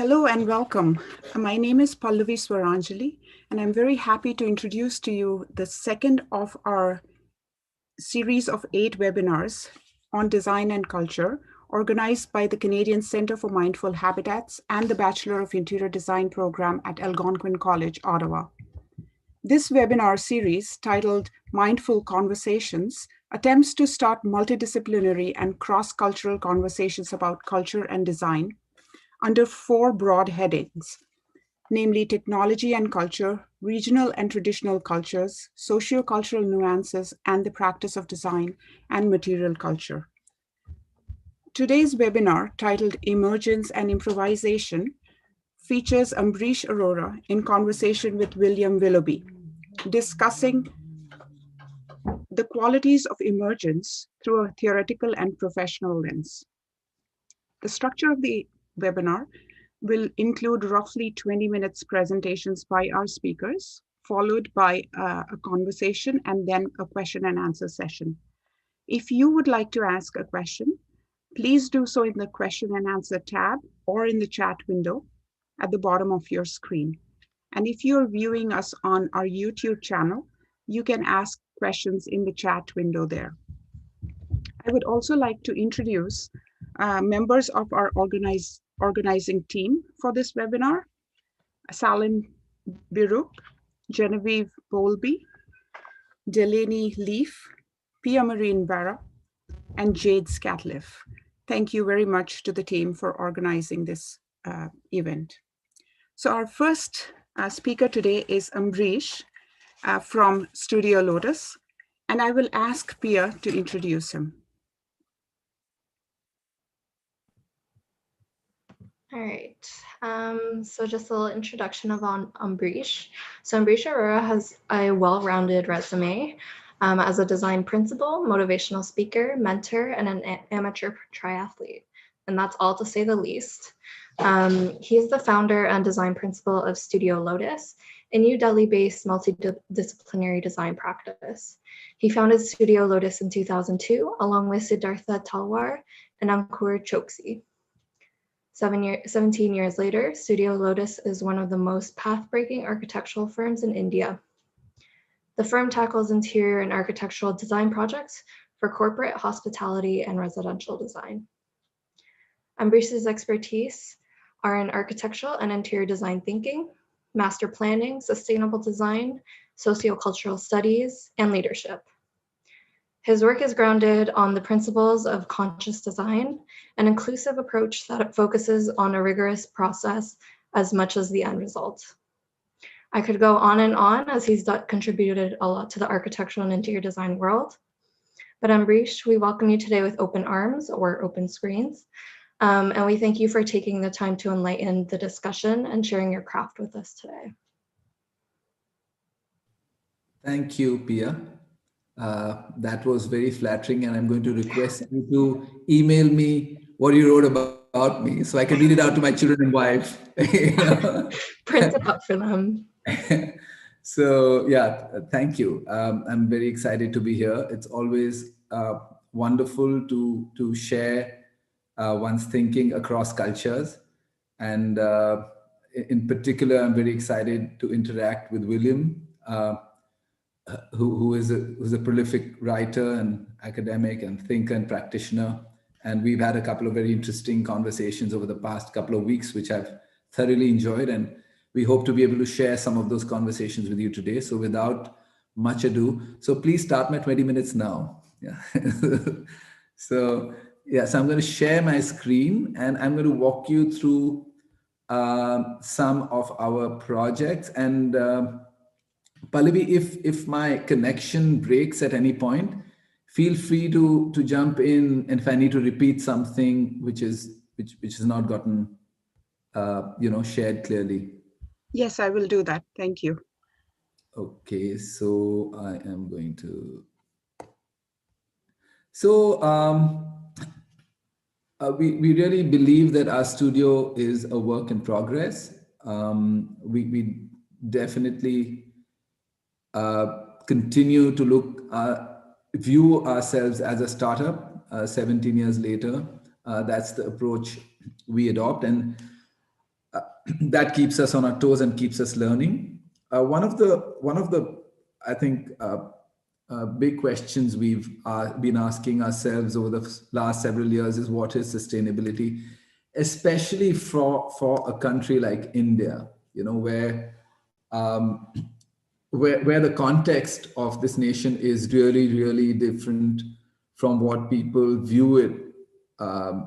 Hello and welcome. My name is Pallavi Swaranjali, and I'm very happy to introduce to you the second of our series of 8 webinars on design and culture, organized by the Canadian Centre for Mindful Habitats and the Bachelor of Interior Design program at Algonquin College, Ottawa. This webinar series, titled Mindful Conversations, attempts to start multidisciplinary and cross-cultural conversations about culture and design under 4 broad headings, namely technology and culture, regional and traditional cultures, socio-cultural nuances, and the practice of design and material culture. Today's webinar, titled Emergence and Improvisation, features Ambrish Arora in conversation with William Willoughby, discussing the qualities of emergence through a theoretical and professional lens. The structure of the webinar will include roughly 20 minutes presentations by our speakers, followed by a conversation and then a question and answer session. If you would like to ask a question, please do so in the question and answer tab or in the chat window at the bottom of your screen. And if you're viewing us on our YouTube channel, you can ask questions in the chat window there. I would also like to introduce members of our organizing team for this webinar: Salim Biruk, Genevieve Bowlby, Delaney Leaf, Pia Marine Barra, and Jade Scatliff. Thank you very much to the team for organizing this event. So our first speaker today is Ambrish from Studio Lotus, and I will ask Pia to introduce him. All right, so just a little introduction of Ambrish. So Ambrish Arora has a well-rounded resume as a design principal, motivational speaker, mentor, and an amateur triathlete. And that's all to say the least. He is the founder and design principal of Studio Lotus, a New Delhi-based multidisciplinary design practice. He founded Studio Lotus in 2002, along with Siddhartha Talwar and Ankur Choksi. 17 years later, Studio Lotus is one of the most path-breaking architectural firms in India. The firm tackles interior and architectural design projects for corporate, hospitality, and residential design. Ambrish's expertise are in architectural and interior design thinking, master planning, sustainable design, sociocultural studies, and leadership. His work is grounded on the principles of conscious design, an inclusive approach that focuses on a rigorous process as much as the end result. I could go on and on, as he's contributed a lot to the architectural and interior design world. But Ambrish, we welcome you today with open arms or open screens. And we thank you for taking the time to enlighten the discussion and sharing your craft with us today. Thank you, Pia. That was very flattering, and I'm going to request you to email me what you wrote about me so I can read it out to my children and wife. Print it up for them. So yeah, thank you. I'm very excited to be here. It's always wonderful to share one's thinking across cultures. And in particular, I'm very excited to interact with William, who's a prolific writer and academic and thinker and practitioner. And we've had a couple of very interesting conversations over the past couple of weeks, which I've thoroughly enjoyed. And we hope to be able to share some of those conversations with you today. So without much ado, so please start my 20 minutes now. Yeah. So I'm going to share my screen and I'm going to walk you through some of our projects. And Pallavi, if my connection breaks at any point, feel free to jump in, and if I need to repeat something which has not gotten shared clearly. Yes, I will do that. Thank you. Okay, so I am going to. So we really believe that our studio is a work in progress. We definitely continue to view ourselves as a startup 17 years later. That's the approach we adopt. And that keeps us on our toes and keeps us learning. One of the I think big questions we've been asking ourselves over the last several years is, what is sustainability, especially for a country like India, um, where the context of this nation is really different from what people view it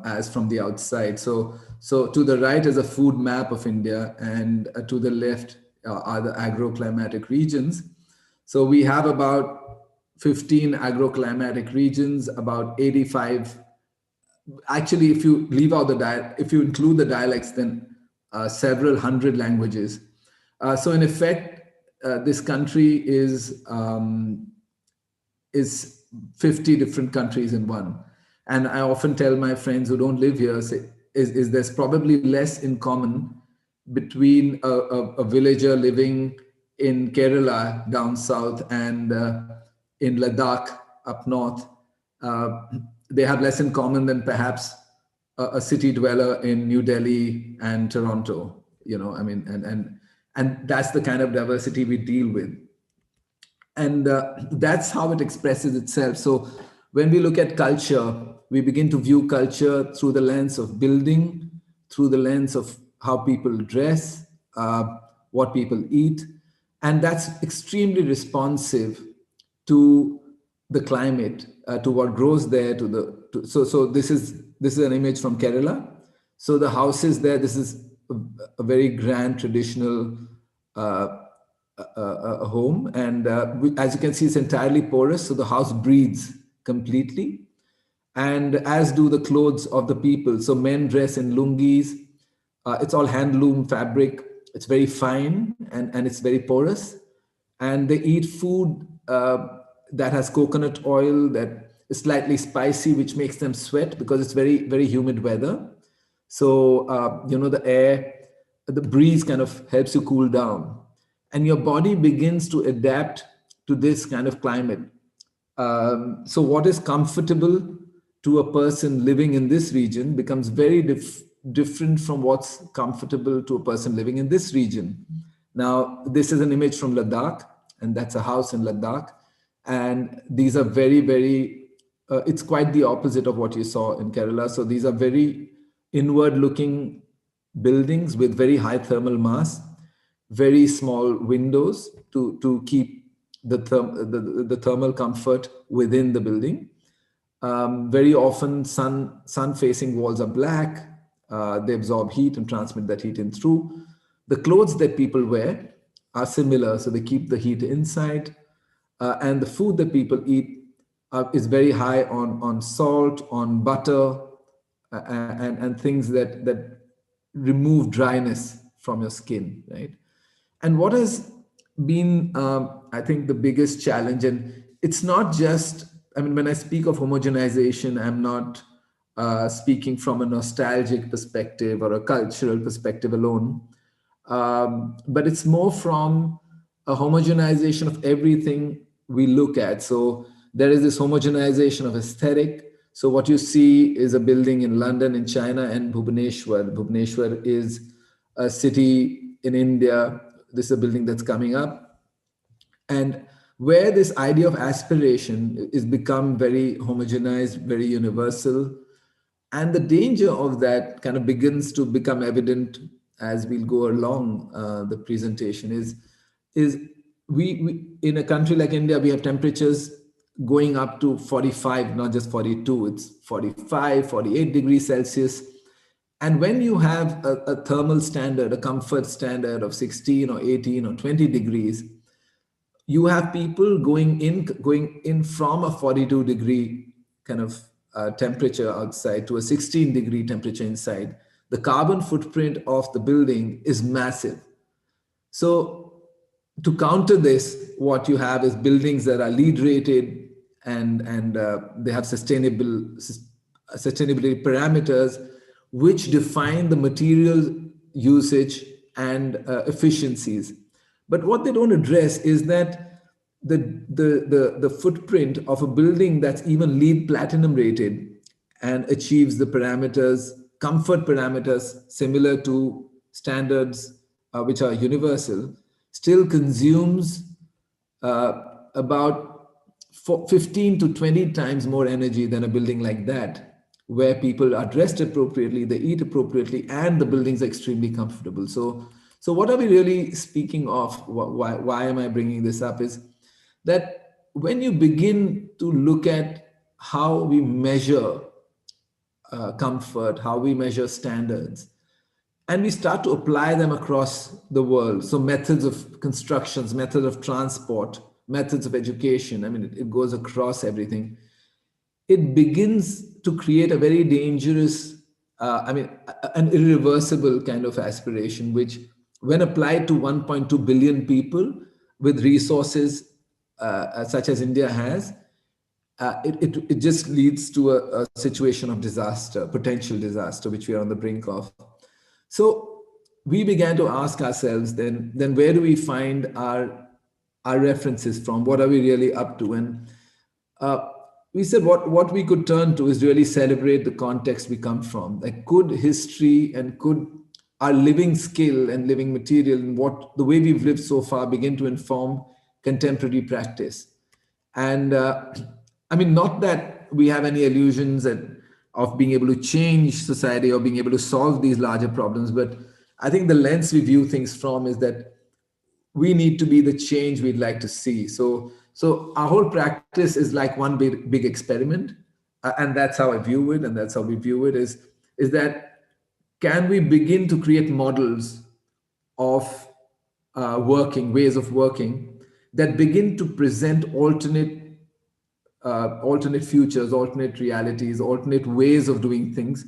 as from the outside. So to the right is a food map of India, and to the left are the agroclimatic regions. So we have about 15 agroclimatic regions, about 85. Actually, if you leave out if you include the dialects, then several hundred languages. So in effect, this country is 50 different countries in one. And I often tell my friends who don't live here, is there's probably less in common between a villager living in Kerala down south and in Ladakh up north. They have less in common than perhaps a city dweller in New Delhi and Toronto. And that's the kind of diversity we deal with. And that's how it expresses itself. So when we look at culture, we begin to view culture through the lens of building, through the lens of how people dress, what people eat. And that's extremely responsive to the climate, to what grows there. So this is an image from Kerala. So the houses there, this is a very grand traditional a home, and as you can see, it's entirely porous, so the house breathes completely, and as do the clothes of the people. So men dress in lungis. It's all handloom fabric. It's very fine, and it's very porous, and they eat food that has coconut oil that is slightly spicy, which makes them sweat because it's very humid weather. So the breeze kind of helps you cool down, and your body begins to adapt to this kind of climate. So what is comfortable to a person living in this region becomes very different from what's comfortable to a person living in this region. Now, this is an image from Ladakh, and that's a house in Ladakh. And these are very, it's quite the opposite of what you saw in Kerala. So these are very inward looking buildings with very high thermal mass, very small windows to keep the thermal comfort within the building. Very often sun-facing walls are black. They absorb heat and transmit that heat in through. The clothes that people wear are similar, so they keep the heat inside. And the food that people eat is very high on salt, on butter, and things that remove dryness from your skin, right? And what has been, I think, the biggest challenge, and it's not just, when I speak of homogenization, I'm not speaking from a nostalgic perspective or a cultural perspective alone, but it's more from a homogenization of everything we look at. So there is this homogenization of aesthetic. So what you see is a building in London, in China, and Bhubaneswar. Bhubaneswar is a city in India. This is a building that's coming up. And where this idea of aspiration is become very homogenized, very universal. And the danger of that kind of begins to become evident as we'll go along the presentation is we in a country like India, we have temperatures going up to 45, not just 42, it's 45, 48 degrees Celsius. And when you have a thermal standard, a comfort standard of 16 or 18 or 20 degrees, you have people going in from a 42 degree kind of temperature outside to a 16 degree temperature inside. The carbon footprint of the building is massive. So to counter this, what you have is buildings that are LEED rated and they have sustainability parameters which define the material usage and efficiencies. But what they don't address is that the footprint of a building that's even LEED platinum rated and achieves the parameters, comfort parameters similar to standards which are universal still consumes about 15 to 20 times more energy than a building like that, where people are dressed appropriately, they eat appropriately, and the buildings are extremely comfortable. So what are we really speaking of? Why am I bringing this up? Is that when you begin to look at how we measure comfort, how we measure standards, and we start to apply them across the world. So methods of constructions, methods of transport, methods of education, I mean, it goes across everything. It begins to create a very dangerous, an irreversible kind of aspiration, which when applied to 1.2 billion people with resources such as India has, it just leads to a situation of disaster, potential disaster, which we are on the brink of. So we began to ask ourselves then where do we find our references from? What are we really up to? And we said what we could turn to is really celebrate the context we come from. Like, could history and could our living skill and living material and what the way we've lived so far begin to inform contemporary practice? And not that we have any illusions of being able to change society or being able to solve these larger problems, but I think the lens we view things from is that we need to be the change we'd like to see. So our whole practice is like one big experiment, and that's how I view it, and that's how we view it. Is that can we begin to create models of ways of working that begin to present alternate futures, alternate realities, alternate ways of doing things,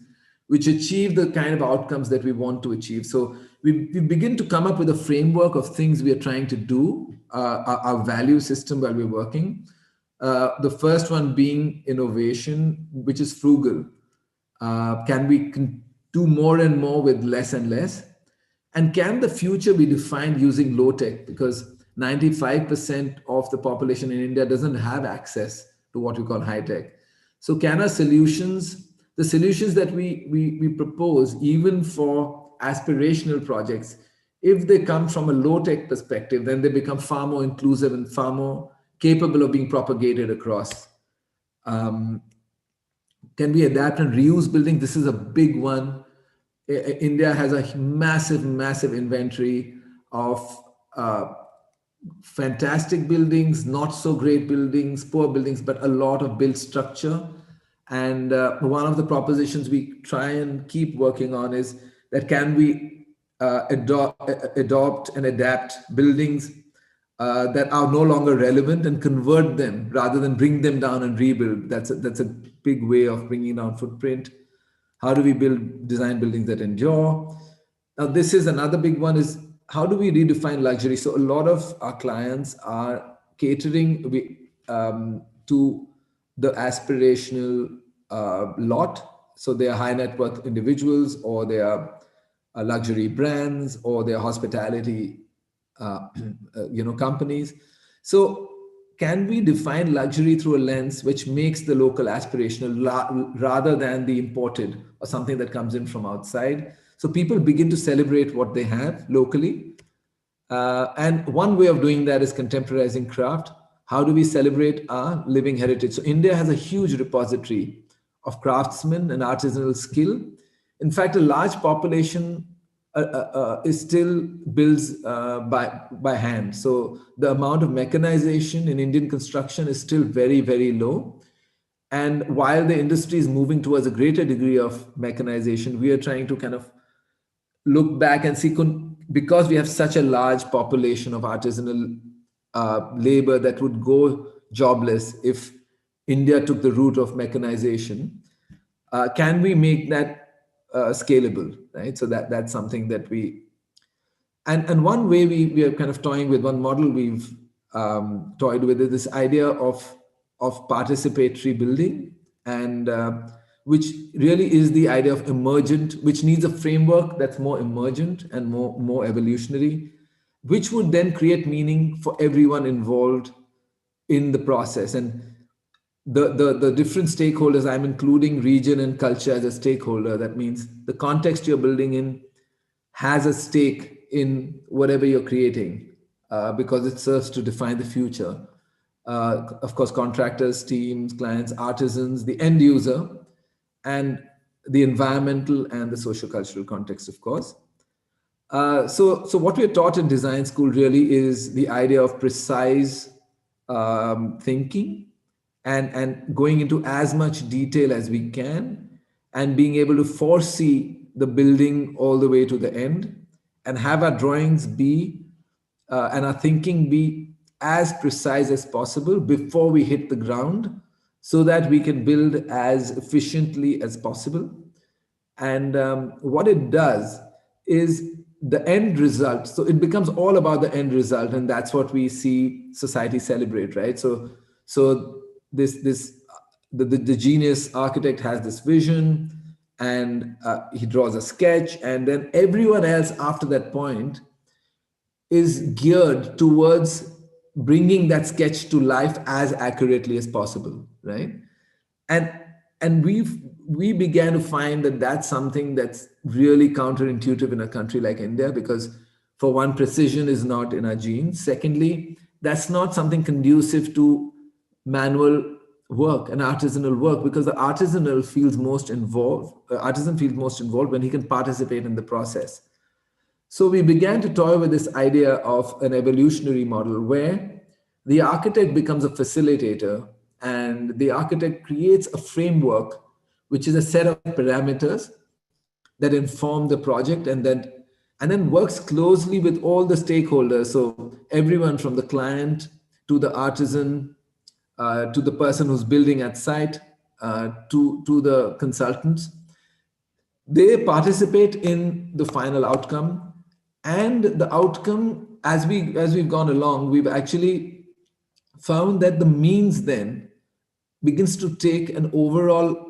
which achieve the kind of outcomes that we want to achieve. So we begin to come up with a framework of things we are trying to do, our value system while we're working. The first one being innovation, which is frugal. Can we do more and more with less and less? And can the future be defined using low tech? Because 95% of the population in India doesn't have access to what we call high tech. So can our solutions, the solutions that we propose, even for aspirational projects, if they come from a low tech perspective, then they become far more inclusive and far more capable of being propagated across. Can we adapt and reuse buildings? This is a big one. India has a massive inventory of fantastic buildings, not so great buildings, poor buildings, but a lot of built structure. And one of the propositions we try and keep working on is that can we adopt and adapt buildings that are no longer relevant and convert them rather than bring them down and rebuild. That's a big way of bringing down footprint. How do we design buildings that endure? Now, this is another big one, is how do we redefine luxury? So a lot of our clients are catering to the aspirational lot. So they are high net worth individuals, or they are luxury brands, or they are hospitality companies. So can we define luxury through a lens which makes the local aspirational rather than the imported or something that comes in from outside? So people begin to celebrate what they have locally. And one way of doing that is contemporizing craft. How do we celebrate our living heritage? So India has a huge repository of craftsmen and artisanal skill. In fact, a large population is still builds by hand. So the amount of mechanization in Indian construction is still very, very low. And while the industry is moving towards a greater degree of mechanization, we are trying to kind of look back and see, because we have such a large population of artisanal labor that would go jobless if India took the route of mechanization, can we make that scalable, right? So that's something that and one way we are kind of toying with, one model we've toyed with, is this idea of participatory building, and which really is the idea of emergent, which needs a framework that's more emergent and more evolutionary, which would then create meaning for everyone involved in the process. And the different stakeholders, I'm including region and culture as a stakeholder. That means the context you're building in has a stake in whatever you're creating, because it serves to define the future. Of course, contractors, teams, clients, artisans, the end user, and the environmental and the socio-cultural context, of course. So what we're taught in design school really is the idea of precise thinking and going into as much detail as we can, and being able to foresee the building all the way to the end, and have our drawings be and our thinking be as precise as possible before we hit the ground, so that we can build as efficiently as possible. And what it does is the end result. So it becomes all about the end result, and that's what we see society celebrate, right? So the genius architect has this vision, and he draws a sketch, and then everyone else after that point is geared towards bringing that sketch to life as accurately as possible, right? And we began to find that that's something that's really counterintuitive in a country like India, because for one, precision is not in our genes. Secondly, that's not something conducive to manual work and artisanal work, because the artisan feels most involved when he can participate in the process. So we began to toy with this idea of an evolutionary model where the architect becomes a facilitator, and the architect creates a framework, which is a set of parameters that inform the project, and then works closely with all the stakeholders. So everyone from the client to the artisan, to the person who's building at site, to the consultants, they participate in the final outcome. And the outcome, as we've gone along, we've actually found that the means then begins to take an overall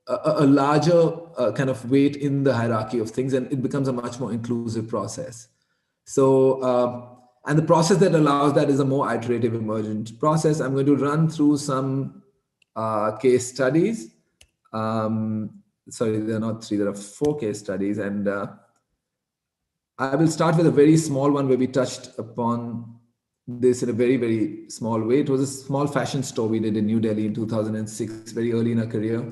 a larger kind of weight in the hierarchy of things, and it becomes a much more inclusive process. So and the process that allows that is a more iterative, emergent process. I'm going to run through some case studies. Sorry, there are not 3, there are 4 case studies, and I will start with a very small one where we touched upon this in a very, very small way. It was a small fashion store we did in New Delhi in 2006, very early in our career,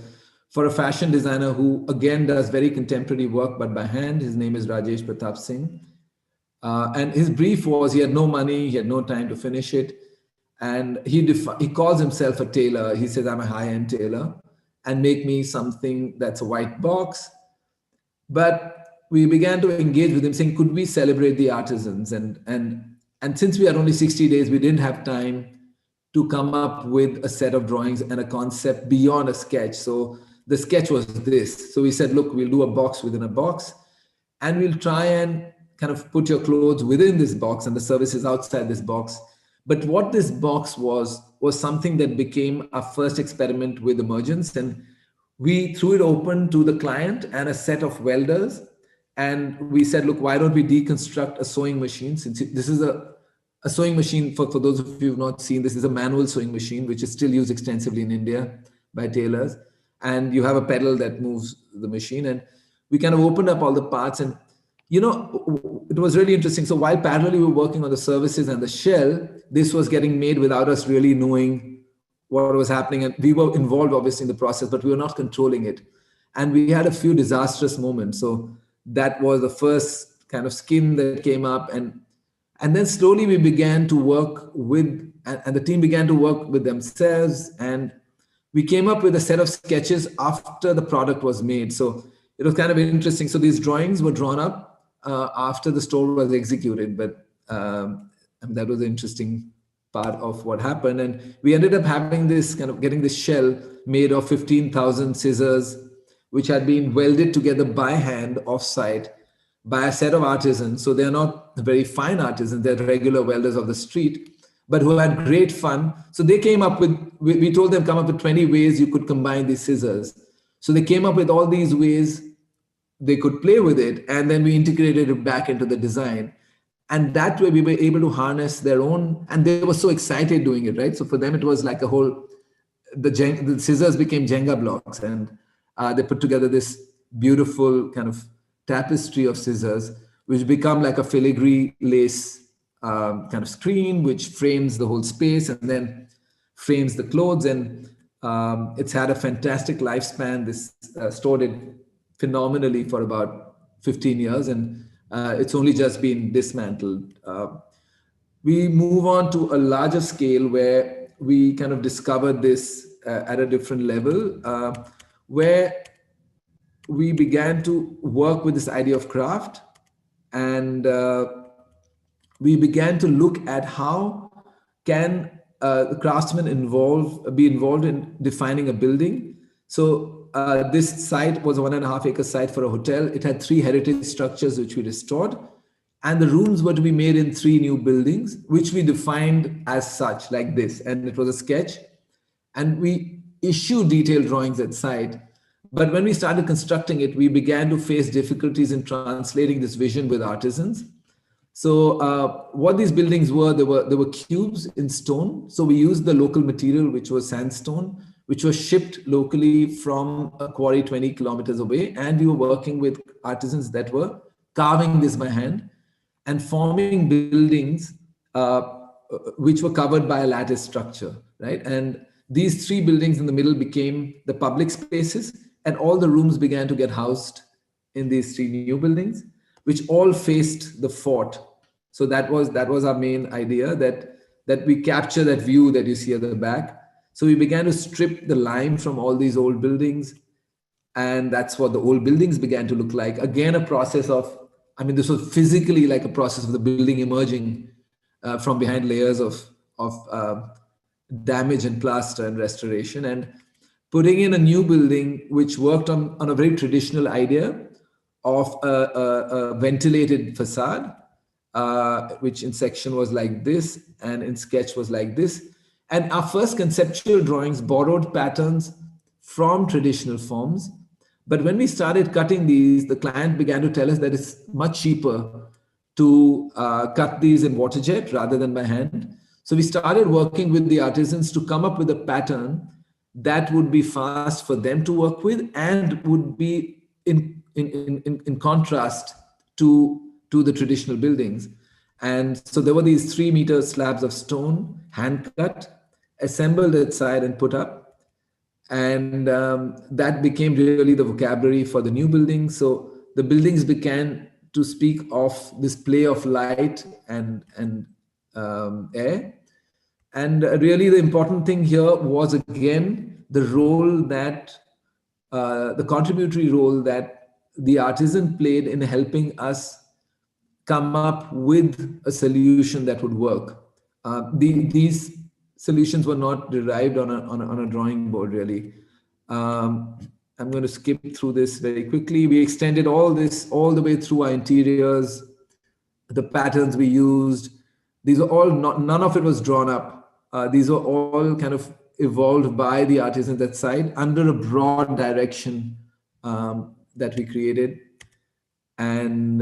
for a fashion designer who again does very contemporary work, but by hand. His name is Rajesh Pratap Singh. And his brief was, he had no money, he had no time to finish it. And he calls himself a tailor. He says, I'm a high-end tailor, and make me something that's a white box. But we began to engage with him, saying, could we celebrate the artisans? And since we had only 60 days, we didn't have time to come up with a set of drawings and a concept beyond a sketch. So the sketch was this. So we said, look, we'll do a box within a box, and we'll try and kind of put your clothes within this box and the services outside this box. But what this box was something that became our first experiment with Emergence. And we threw it open to the client and a set of welders. And we said, look, why don't we deconstruct a sewing machine? Since this is a sewing machine, for those of you who've not seen, this is a manual sewing machine, which is still used extensively in India by tailors. And you have a pedal that moves the machine. And we kind of opened up all the parts. And, you know, it was really interesting. So while parallelly we were working on the services and the shell, this was getting made without us really knowing what was happening. And we were involved, obviously, in the process, but we were not controlling it. And we had a few disastrous moments. So that was the first kind of skin that came up. And then slowly we began to work with, and the team began to work with themselves. And we came up with a set of sketches after the product was made. So it was kind of interesting. So these drawings were drawn up after the store was executed. But that was an interesting part of what happened. And we ended up having this kind of getting this shell made of 15,000 scissors, which had been welded together by hand offsite by a set of artisans. So they're not very fine artisans, they're regular welders of the street, but who had great fun. So they came up with, we told them come up with 20 ways you could combine these scissors. So they came up with all these ways they could play with it, and then we integrated it back into the design. And that way we were able to harness their own, and they were so excited doing it, right? So for them, it was like a whole, the scissors became Jenga blocks, and they put together this beautiful kind of tapestry of scissors which become like a filigree lace kind of screen, which frames the whole space and then frames the clothes. And it's had a fantastic lifespan. This store did phenomenally for about 15 years, and it's only just been dismantled. We move on to a larger scale where we kind of discovered this at a different level, where we began to work with this idea of craft, and we began to look at how can the craftsman be involved in defining a building. So this site was a 1.5 acre site for a hotel. It had 3 heritage structures which we restored, and the rooms were to be made in 3 new buildings, which we defined as such, like this. And it was a sketch, and we issued detailed drawings at site. But when we started constructing it, we began to face difficulties in translating this vision with artisans. So what these buildings were, there were cubes in stone. So we used the local material, which was sandstone, which was shipped locally from a quarry 20 kilometers away. And we were working with artisans that were carving this by hand and forming buildings which were covered by a lattice structure, right? And these 3 buildings in the middle became the public spaces, and all the rooms began to get housed in these 3 new buildings, which all faced the fort. So that was our main idea, that we capture that view that you see at the back. So we began to strip the lime from all these old buildings, and that's what the old buildings began to look like. Again, a process of, I mean, this was physically like a process of the building emerging from behind layers of damage and plaster and restoration, and putting in a new building which worked on a very traditional idea of a ventilated facade, which in section was like this and in sketch was like this. And our first conceptual drawings borrowed patterns from traditional forms. But when we started cutting these, the client began to tell us that it's much cheaper to cut these in water jet rather than by hand. So we started working with the artisans to come up with a pattern that would be fast for them to work with and would be in contrast to the traditional buildings. And so there were these 3-meter slabs of stone, hand cut, assembled at side and put up. And that became really the vocabulary for the new buildings. So the buildings began to speak of this play of light and air. And really the important thing here was, again, the role that, the contributory role that the artisan played in helping us come up with a solution that would work. These solutions were not derived on a drawing board, really. I'm going to skip through this very quickly. We extended all this all the way through our interiors, the patterns we used. These are all none of it was drawn up. These are all kind of evolved by the artisans that side under a broad direction that we created. And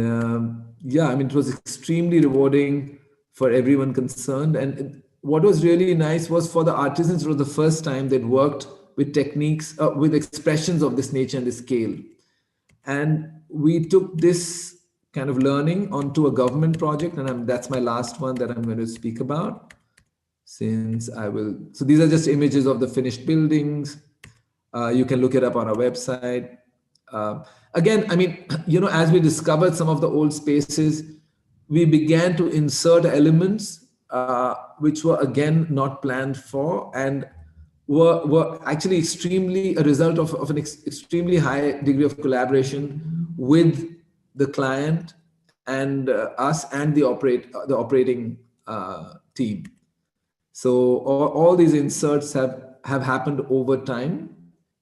yeah, I mean, it was extremely rewarding for everyone concerned. And what was really nice was for the artisans, it was the first time they'd worked with techniques, with expressions of this nature and this scale. And we took this kind of learning onto a government project, and that's my last one that I'm going to speak about. Since I will, so these are just images of the finished buildings. You can look it up on our website. Again, I mean, you know, as we discovered some of the old spaces, we began to insert elements which were again not planned for and were actually extremely a result of an extremely high degree of collaboration with the client and us and the operating team. So all these inserts have happened over time,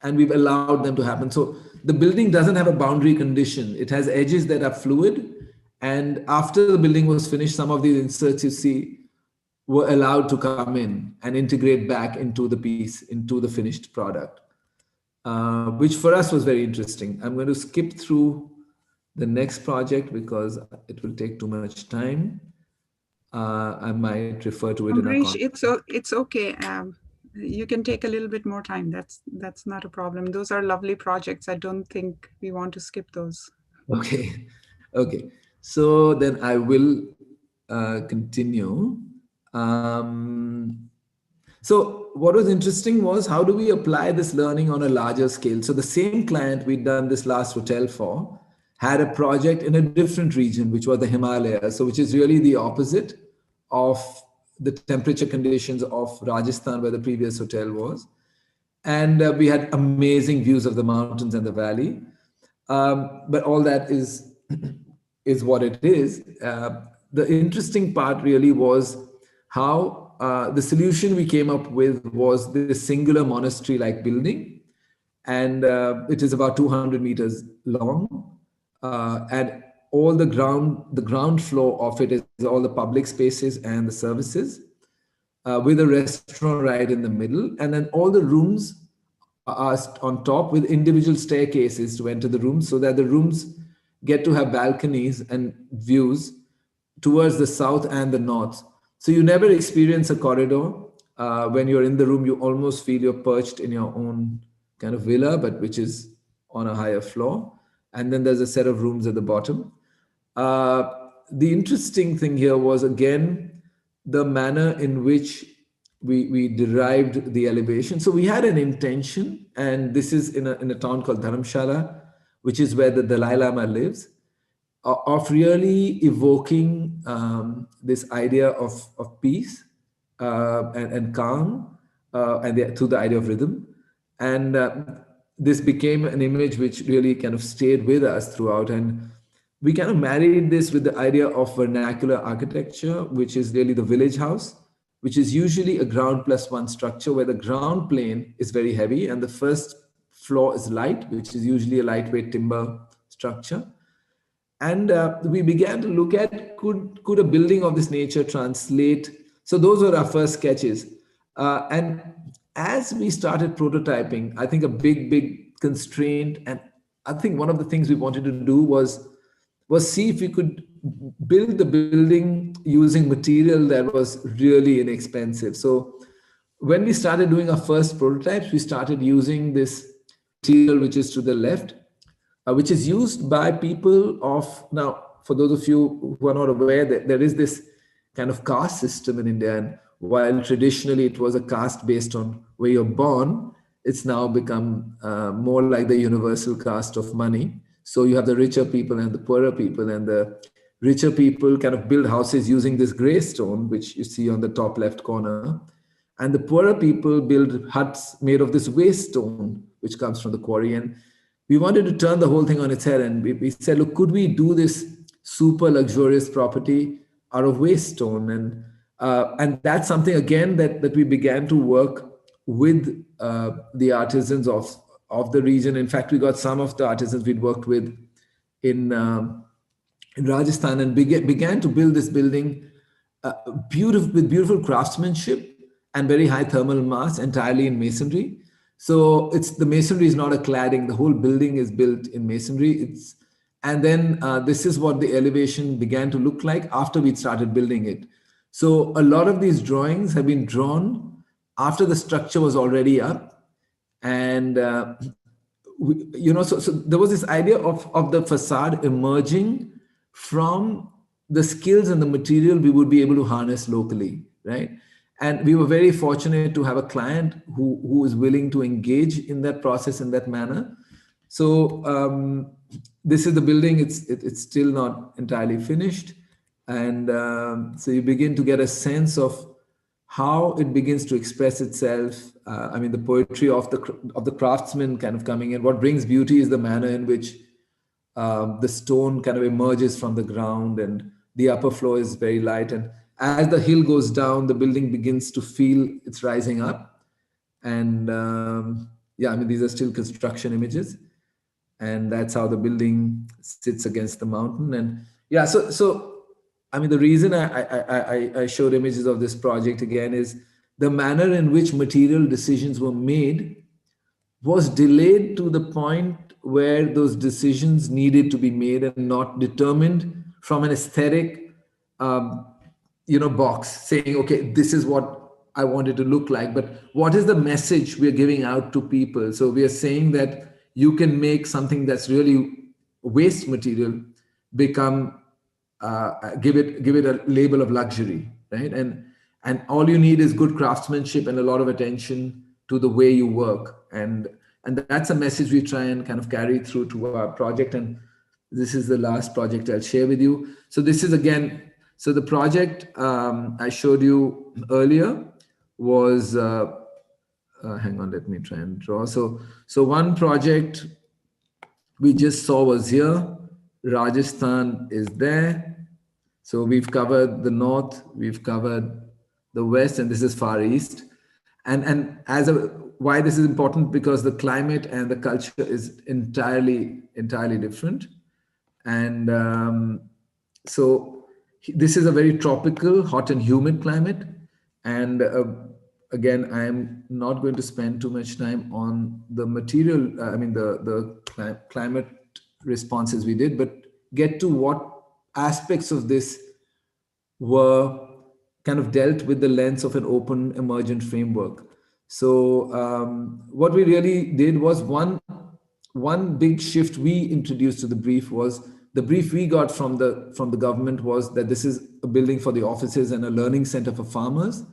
and we've allowed them to happen. So the building doesn't have a boundary condition. It has edges that are fluid. And after the building was finished, some of these inserts you see were allowed to come in and integrate back into the piece, into the finished product, which for us was very interesting. I'm going to skip through the next project because it will take too much time. I might refer to it Ambrish, in a it's okay. You can take a little bit more time. That's not a problem. Those are lovely projects. I don't think we want to skip those. Okay. So then I will continue. So what was interesting was, how do we apply this learning on a larger scale? So the same client we'd done this last hotel for had a project in a different region, which was the Himalayas. So which is really the opposite of the temperature conditions of Rajasthan, where the previous hotel was. And we had amazing views of the mountains and the valley. But all that is what it is. The interesting part really was how the solution we came up with was this singular monastery-like building, and it is about 200 meters long, and all the ground floor of it is all the public spaces and the services, with a restaurant right in the middle, and then all the rooms are on top with individual staircases to enter the rooms, so that the rooms get to have balconies and views towards the south and the north. So you never experience a corridor. When you're in the room, you almost feel you're perched in your own kind of villa, but which is on a higher floor. And then there's a set of rooms at the bottom. The interesting thing here was, again, the manner in which we derived the elevation. So we had an intention, and this is in a town called Dharamshala, which is where the Dalai Lama lives, of really evoking this idea of peace and calm, through the idea of rhythm. And this became an image which really kind of stayed with us throughout. And we kind of married this with the idea of vernacular architecture, which is really the village house, which is usually a ground plus one structure, where the ground plane is very heavy and the first floor is light, which is usually a lightweight timber structure. And we began to look at, could a building of this nature translate? So those were our first sketches. And as we started prototyping, I think a big constraint, and I think one of the things we wanted to do was see if we could build the building using material that was really inexpensive. So when we started doing our first prototypes, we started using this material, which is to the left, which is used by people of, now, for those of you who are not aware, that there is this kind of caste system in India. And while traditionally it was a caste based on where you're born, it's now become more like the universal caste of money. So you have the richer people and the poorer people, and the richer people kind of build houses using this gray stone, which you see on the top left corner. And the poorer people build huts made of this waste stone, which comes from the quarry. And we wanted to turn the whole thing on its head. And we said, look, could we do this super luxurious property out of waste stone? And that's something, again, that we began to work with the artisans of the region. In fact, we got some of the artisans we'd worked with in Rajasthan, and began to build this building with beautiful craftsmanship and very high thermal mass, entirely in masonry. So the masonry is not a cladding. The whole building is built in masonry. And then this is what the elevation began to look like after we started building it. So a lot of these drawings have been drawn after the structure was already up. And, so there was this idea of the facade emerging from the skills and the material we would be able to harness locally, right? And we were very fortunate to have a client who is willing to engage in that process in that manner. So this is the building. It's still not entirely finished. And so you begin to get a sense of how it begins to express itself. I mean, the poetry of the craftsman kind of coming in. What brings beauty is the manner in which the stone kind of emerges from the ground, and the upper floor is very light. And as the hill goes down, the building begins to feel it's rising up. And these are still construction images. And that's how the building sits against the mountain. And the reason I showed images of this project again is the manner in which material decisions were made was delayed to the point where those decisions needed to be made, and not determined from an aesthetic box saying, okay, this is what I want it to look like, but what is the message we're giving out to people? So we are saying that you can make something that's really waste material become give it a label of luxury, right? And all you need is good craftsmanship and a lot of attention to the way you work, and that's a message we try and kind of carry through to our project. And this is the last project I'll share with you. So this is again, so the project I showed you earlier was hang on, let me try and draw. So one project we just saw was here. Rajasthan is there. So we've covered the north, we've covered the west, and this is far east. And why this is important, because the climate and the culture is entirely different. And so this is a very tropical, hot and humid climate. And again, I am not going to spend too much time on the material, the climate responses we did, but get to what aspects of this were kind of dealt with the lens of an open emergent framework. So what we really did was one big shift we introduced to the brief was, the brief we got from the government was that this is a building for the offices and a learning center for farmers.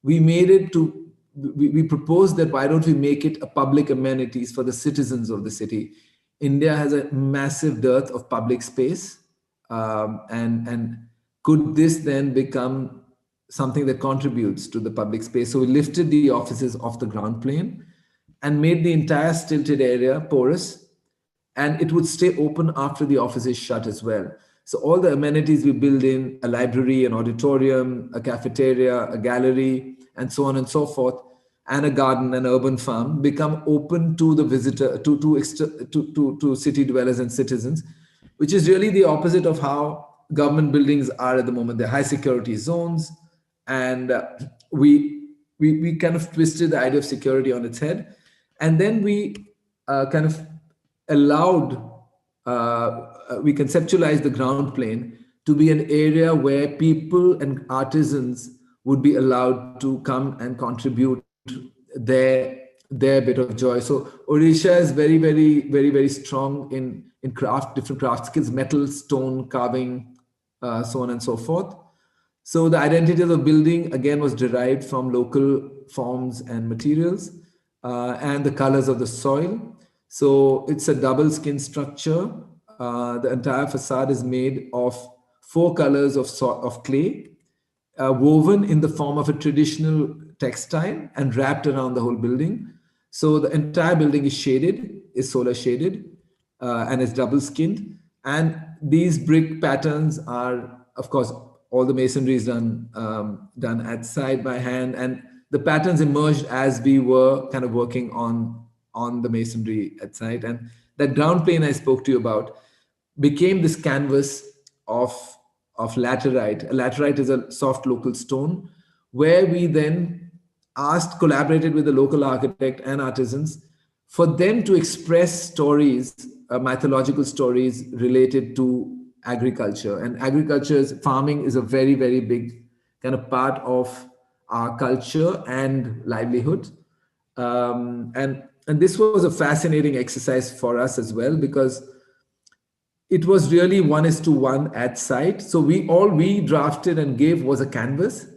We made it to, we proposed that why don't we make it a public amenities for the citizens of the city. India has a massive dearth of public space, and could this then become something that contributes to the public space? So we lifted the offices off the ground plane and made the entire stilted area porous, and it would stay open after the office is shut as well. So all the amenities we build in, a library, an auditorium, a cafeteria, a gallery, and so on and so forth, and a garden, an urban farm, become open to the visitor, to city dwellers and citizens, which is really the opposite of how government buildings are at the moment. They're high security zones, and we kind of twisted the idea of security on its head, and then we kind of allowed, we conceptualized the ground plane to be an area where people and artisans would be allowed to come and contribute their bit of joy. So Odisha is very, very, very, very strong in craft, different craft skills, metal, stone, carving, so on and so forth. So the identity of the building again was derived from local forms and materials, and the colors of the soil. So it's a double skin structure. The entire facade is made of 4 colors of clay, woven in the form of a traditional textile and wrapped around the whole building. So the entire building is shaded, is solar shaded, and is double skinned. And these brick patterns are, of course, all the masonry is done at side by hand, and the patterns emerged as we were kind of working on the masonry at site. And that ground plane I spoke to you about became this canvas of laterite. A laterite is a soft local stone, where we then collaborated with the local architect and artisans for them to express stories, mythological stories related to agriculture. And farming is a very, very big kind of part of our culture and livelihood. And this was a fascinating exercise for us as well, because it was really 1:1 at site. So all we drafted and gave was a canvas,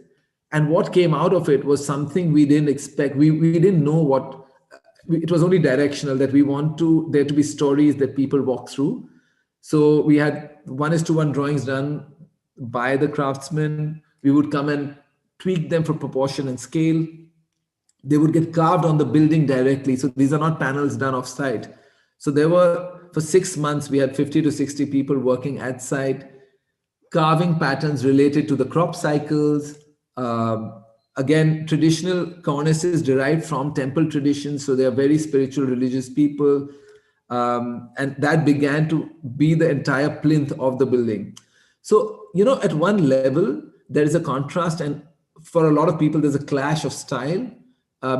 and what came out of it was something we didn't expect. We didn't know what, it was only directional, that we want there to be stories that people walk through. So we had 1:1 drawings done by the craftsmen. We would come and tweak them for proportion and scale. They would get carved on the building directly. So these are not panels done off site. So for 6 months, we had 50 to 60 people working at site, carving patterns related to the crop cycles. Again, traditional cornices derived from temple traditions. So they are very spiritual, religious people. And that began to be the entire plinth of the building. So, at one level, there is a contrast. And for a lot of people, there's a clash of style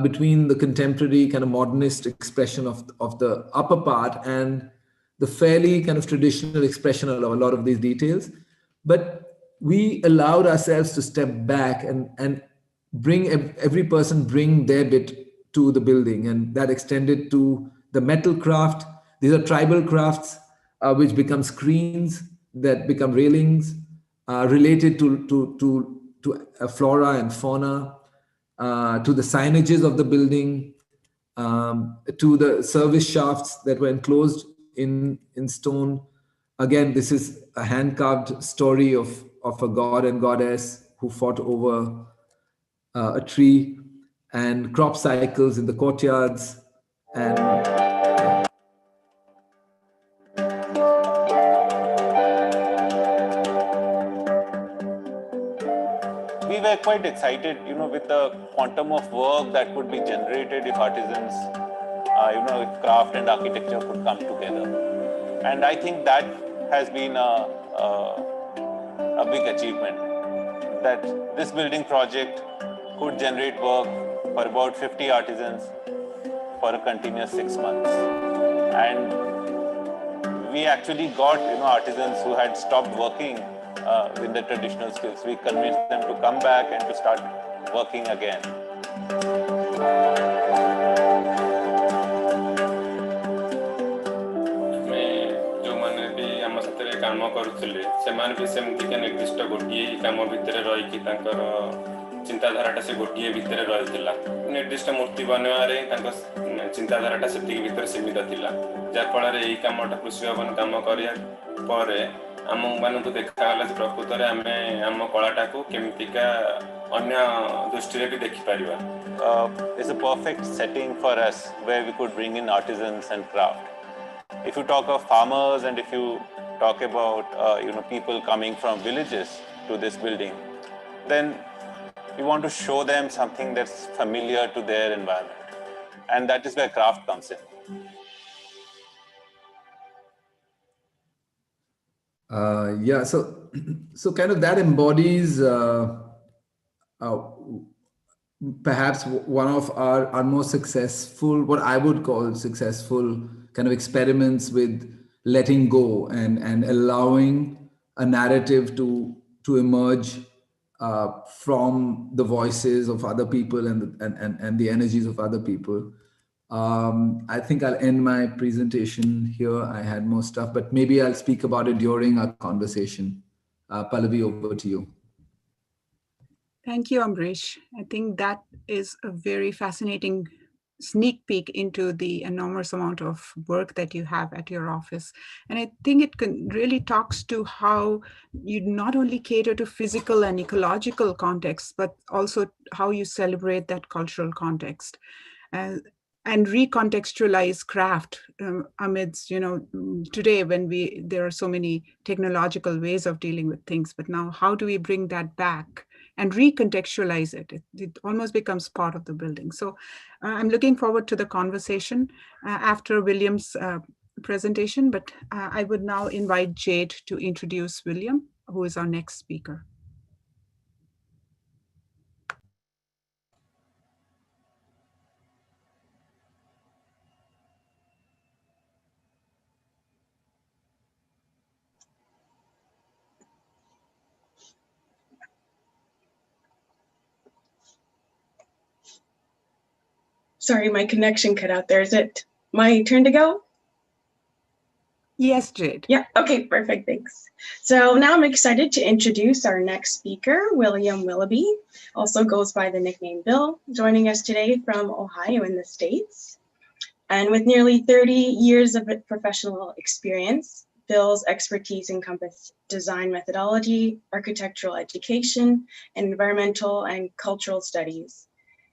between the contemporary kind of modernist expression of the upper part and the fairly kind of traditional expression of a lot of these details. But we allowed ourselves to step back and bring every person bring their bit to the building, and that extended to the metal craft. These are tribal crafts, which become screens that become railings. related to flora and fauna, to the signages of the building, to the service shafts that were enclosed in stone. Again, this is a hand-carved story of a god and goddess who fought over a tree, and crop cycles in the courtyards. And we were quite excited, with the quantum of work that could be generated if artisans, if craft and architecture could come together. And I think that has been a big achievement, that this building project could generate work for about 50 artisans for a continuous 6 months. And we actually got, artisans who had stopped working with the traditional skills. We convinced them to come back and to start working again. काम करुले सेमान भी सेमती के निर्दिष्ट गोटे काम भितर रही चिंताधारा से गोटे भितर रही निर्दिष्ट मूर्ति बनवारे चिंताधारा से भितर सीमित थिला जाफल यही कामटा कृषि भवन काम कर आम मान देखागला प्रकृत में आम आम कलाटा को केमतिका अन्य दृष्टि भी देखि परिबा. It's a perfect setting for us where we could bring in artisans and craft. If you talk of farmers and if you talk about people coming from villages to this building, then we want to show them something that's familiar to their environment, and that is where craft comes in. Yeah, so kind of that embodies perhaps one of our most successful, what I would call successful kind of experiments with letting go and allowing a narrative to emerge from the voices of other people and the energies of other people. I think I'll end my presentation here. I had more stuff, but maybe I'll speak about it during our conversation. Pallavi, over to you. Thank you, Ambrish. I think that is a very fascinating sneak peek into the enormous amount of work that you have at your office. And I think it really talks to how you not only cater to physical and ecological contexts, but also how you celebrate that cultural context. And recontextualize craft amidst, today when there are so many technological ways of dealing with things, but now how do we bring that back and recontextualize it? It almost becomes part of the building. So I'm looking forward to the conversation after William's presentation, but I would now invite Jade to introduce William, who is our next speaker. Sorry, my connection cut out there. Is it my turn to go? Yes, Jade. Yeah, okay, perfect, thanks. So now I'm excited to introduce our next speaker, William Willoughby, also goes by the nickname Bill, joining us today from Ohio in the States. And with nearly 30 years of professional experience, Bill's expertise encompass design methodology, architectural education, and environmental and cultural studies.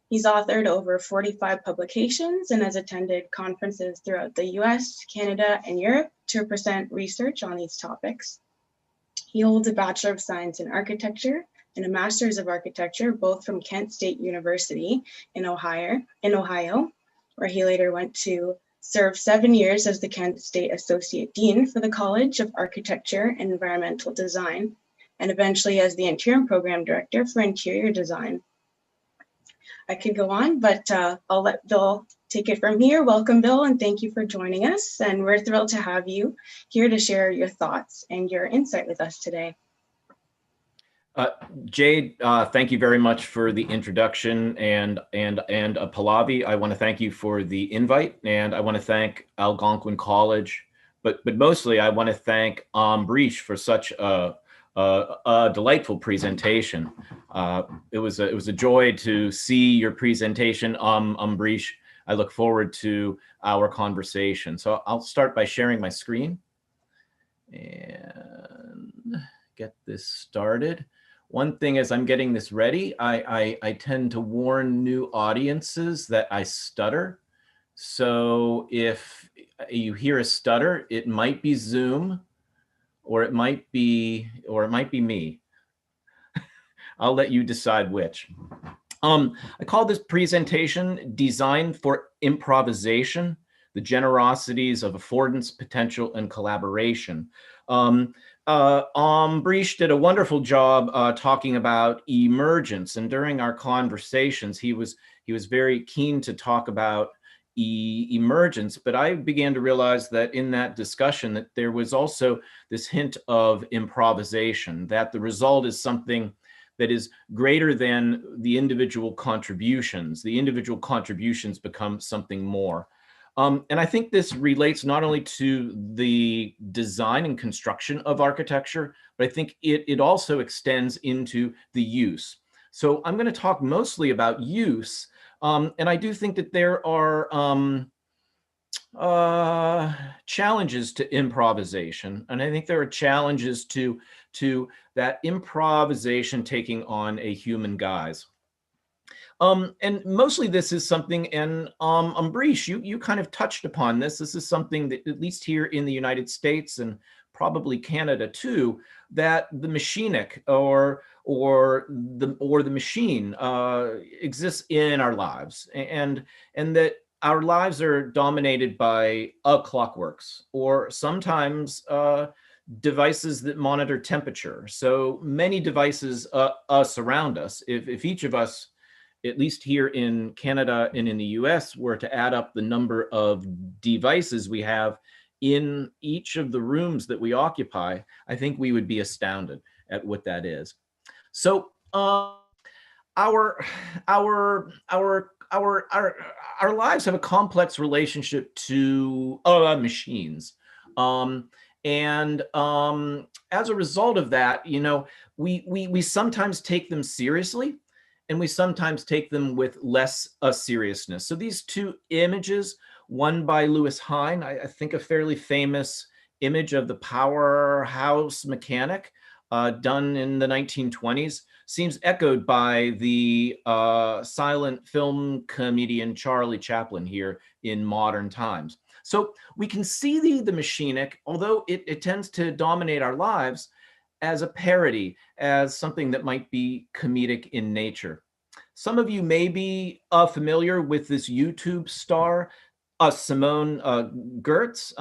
He's authored over 45 publications and has attended conferences throughout the US, Canada, and Europe to present research on these topics. He holds a Bachelor of Science in Architecture and a Master's of Architecture, both from Kent State University in Ohio, where he later went to serve 7 years as the Kent State Associate Dean for the College of Architecture and Environmental Design, and eventually as the Interim Program Director for Interior Design. I could go on, but I'll let Bill take it from here. Welcome, Bill, and thank you for joining us. And we're thrilled to have you here to share your thoughts and your insight with us today. Jade, thank you very much for the introduction, and Pallavi, I want to thank you for the invite, and I want to thank Algonquin College, but mostly I want to thank Ambrish for such a a delightful presentation. It was a joy to see your presentation, Ambrish. I look forward to our conversation. So I'll start by sharing my screen and get this started. One thing as I'm getting this ready, I tend to warn new audiences that I stutter. So if you hear a stutter, it might be Zoom, or it might be me. I'll let you decide which. I call this presentation Design for Improvisation, the Generosities of Affordance, Potential, and Collaboration. Ambrish did a wonderful job talking about emergence, and during our conversations, he was very keen to talk about emergence, but I began to realize that in that discussion that there was also this hint of improvisation, that the result is something that is greater than the individual contributions. The individual contributions become something more. And I think this relates not only to the design and construction of architecture, but I think it also extends into the use. So I'm going to talk mostly about use, and I do think that there are challenges to improvisation, and I think there are challenges to that improvisation taking on a human guise. And mostly this is something, and Ambrish, you kind of touched upon this. This is something that, at least here in the United States and probably Canada too, that the machinic or the machine exists in our lives, and that our lives are dominated by clockworks, or sometimes devices that monitor temperature. So many devices surround us. If each of us, at least here in Canada and in the US, were to add up the number of devices we have in each of the rooms that we occupy, I think we would be astounded at what that is. So our lives have a complex relationship to machines. And as a result of that, you know, we sometimes take them seriously, and we sometimes take them with less seriousness. So these two images, one by Louis Hine, I think a fairly famous image of the powerhouse mechanic done in the 1920s, seems echoed by the silent film comedian Charlie Chaplin here in modern times. So we can see the machinic, although it tends to dominate our lives, as a parody, as something that might be comedic in nature. Some of you may be familiar with this YouTube star, Simone Gertz.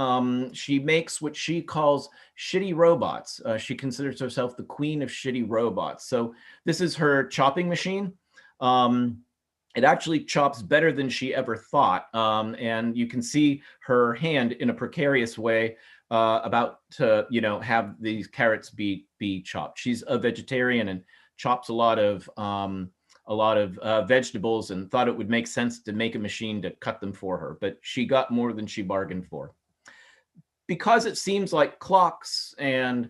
She makes what she calls shitty robots. She considers herself the queen of shitty robots. So this is her chopping machine. It actually chops better than she ever thought. And you can see her hand in a precarious way about to, you know, have these carrots be chopped. She's a vegetarian and chops a lot of vegetables, and thought it would make sense to make a machine to cut them for her, but she got more than she bargained for. Because it seems like clocks and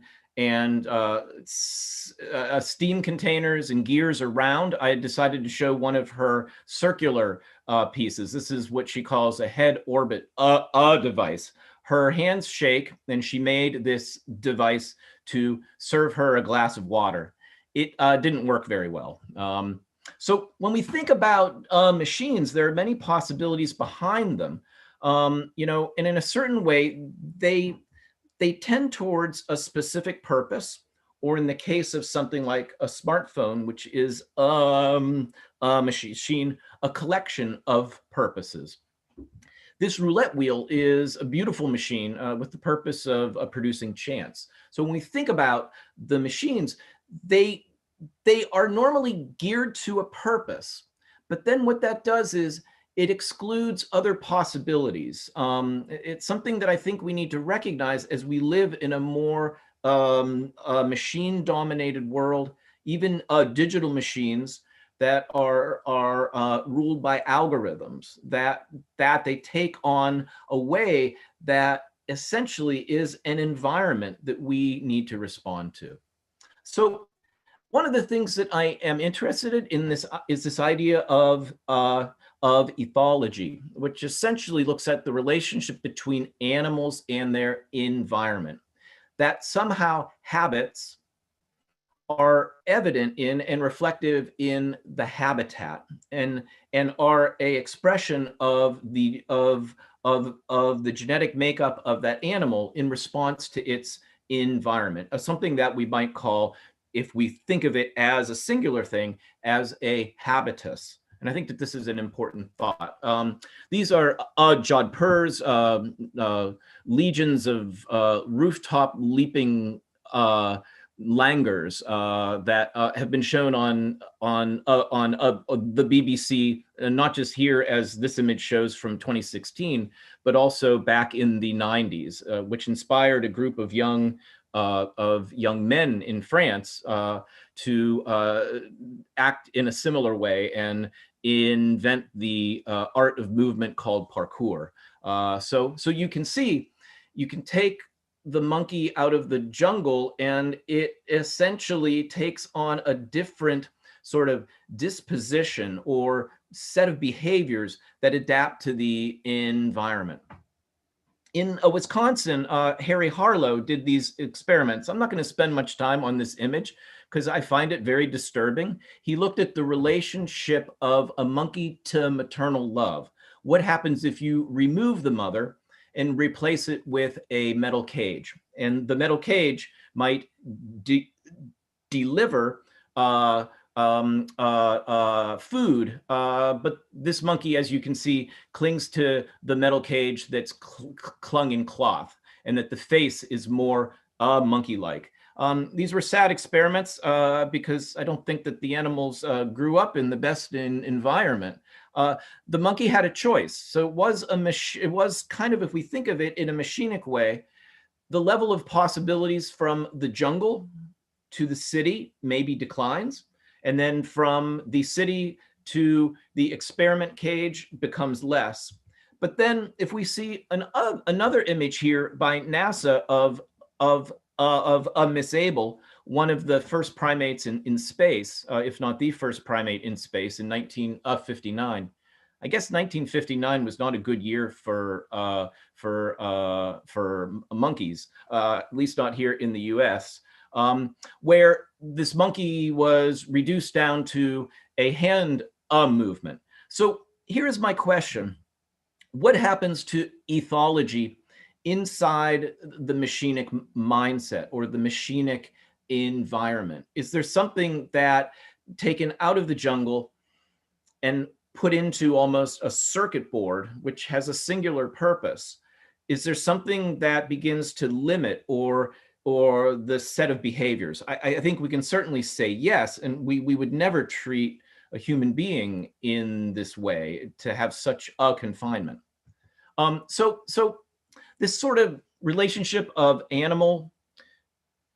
steam containers and gears are round, I decided to show one of her circular pieces. This is what she calls a head orbit device. Her hands shake, and she made this device to serve her a glass of water. It didn't work very well. So when we think about machines, there are many possibilities behind them. You know, and in a certain way, they tend towards a specific purpose, or in the case of something like a smartphone, which is a machine, a collection of purposes. This roulette wheel is a beautiful machine with the purpose of producing chance. So when we think about the machines, they are normally geared to a purpose, but then what that does is it excludes other possibilities. It's something that I think we need to recognize as we live in a more machine-dominated world, even digital machines that are ruled by algorithms, that they take on a way that essentially is an environment that we need to respond to. So one of the things that I am interested in this is this idea of ethology, which essentially looks at the relationship between animals and their environment, that somehow habits are evident in and reflective in the habitat, and are a expression of the genetic makeup of that animal in response to its environment, something that we might call, if we think of it as a singular thing, as a habitus. And I think that this is an important thought. These are jodhpurs, legions of rooftop leaping langurs that have been shown on the BBC, not just here as this image shows from 2016, but also back in the 90s, which inspired a group of young men in France to act in a similar way and invent the art of movement called parkour. So you can see, you can take the monkey out of the jungle and it essentially takes on a different sort of disposition or set of behaviors that adapt to the environment. In Wisconsin, Harry Harlow did these experiments. I'm not going to spend much time on this image because I find it very disturbing. He looked at the relationship of a monkey to maternal love. What happens if you remove the mother and replace it with a metal cage? And the metal cage might deliver food, but this monkey, as you can see, clings to the metal cage that's clung in cloth, and that the face is more monkey-like. These were sad experiments because I don't think that the animals grew up in the best environment. The monkey had a choice. So it was kind of, if we think of it in a machinic way, the level of possibilities from the jungle to the city maybe declines. And then from the city to the experiment cage becomes less. But then if we see another image here by NASA of Miss Able, one of the first primates in space, if not the first primate in space, in 1959. I guess 1959 was not a good year for monkeys, at least not here in the U.S., where this monkey was reduced down to a hand movement. So here is my question: what happens to ethology inside the machinic mindset or the machinic environment? Is there something that, taken out of the jungle and put into almost a circuit board, which has a singular purpose, is there something that begins to limit or the set of behaviors? I think we can certainly say yes, and we would never treat a human being in this way, to have such a confinement. So this sort of relationship of animal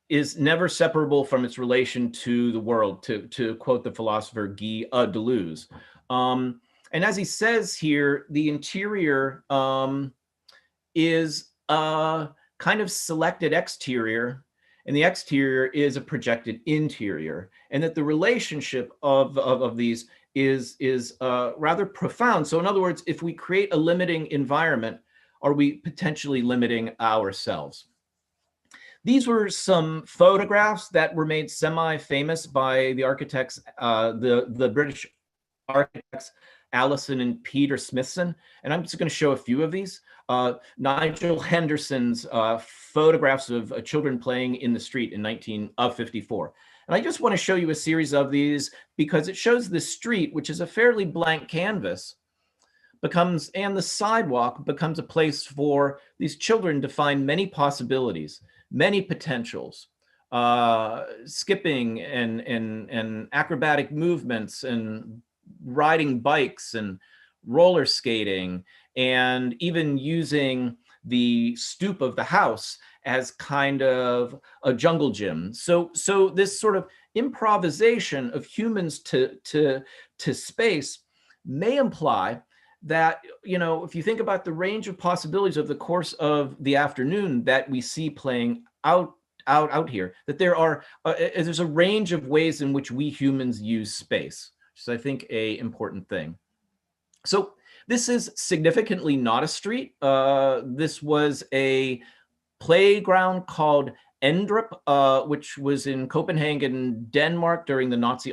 is never separable from its relation to the world, to quote the philosopher Guy Deleuze. And as he says here, the interior is a kind of selected exterior, and the exterior is a projected interior, and that the relationship of these is rather profound. So in other words, if we create a limiting environment, are we potentially limiting ourselves? These were some photographs that were made semi-famous by the architects, the British architects Allison and Peter Smithson, and I'm just going to show a few of these. Nigel Henderson's photographs of children playing in the street in 1954. And I just want to show you a series of these because it shows the street, which is a fairly blank canvas, and the sidewalk becomes a place for these children to find many possibilities, many potentials, skipping and acrobatic movements, and riding bikes and roller skating, and even using the stoop of the house as kind of a jungle gym. So this sort of improvisation of humans to space may imply that, if you think about the range of possibilities of the course of the afternoon that we see playing out out here, that there's a range of ways in which we humans use space, which is, I think, a important thing. So this is significantly not a street. This was a playground called Endrup, which was in Copenhagen, Denmark during the Nazi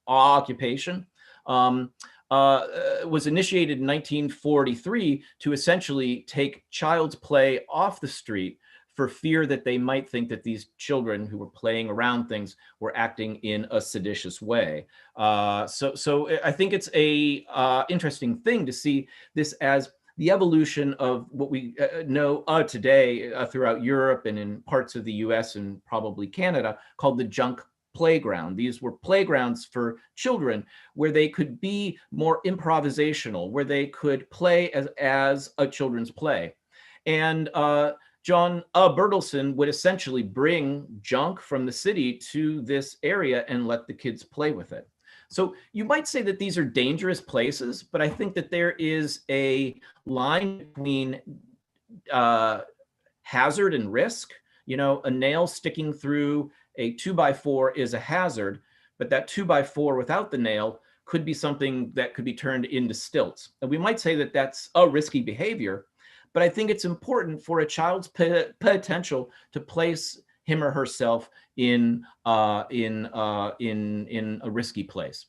occupation. Was initiated in 1943 to essentially take child's play off the street for fear that they might think that these children who were playing around things were acting in a seditious way. So I think it's a interesting thing to see this as the evolution of what we know today throughout Europe and in parts of the US and probably Canada, called the junk playground. These were playgrounds for children where they could be more improvisational, where they could play as a children's play. And John Bertelsen would essentially bring junk from the city to this area and let the kids play with it. So you might say that these are dangerous places, but I think that there is a line between hazard and risk. You know, a nail sticking through a 2x4 is a hazard, but that 2x4 without the nail could be something that could be turned into stilts. And we might say that that's a risky behavior, but I think it's important for a child's potential to place him or herself in a risky place.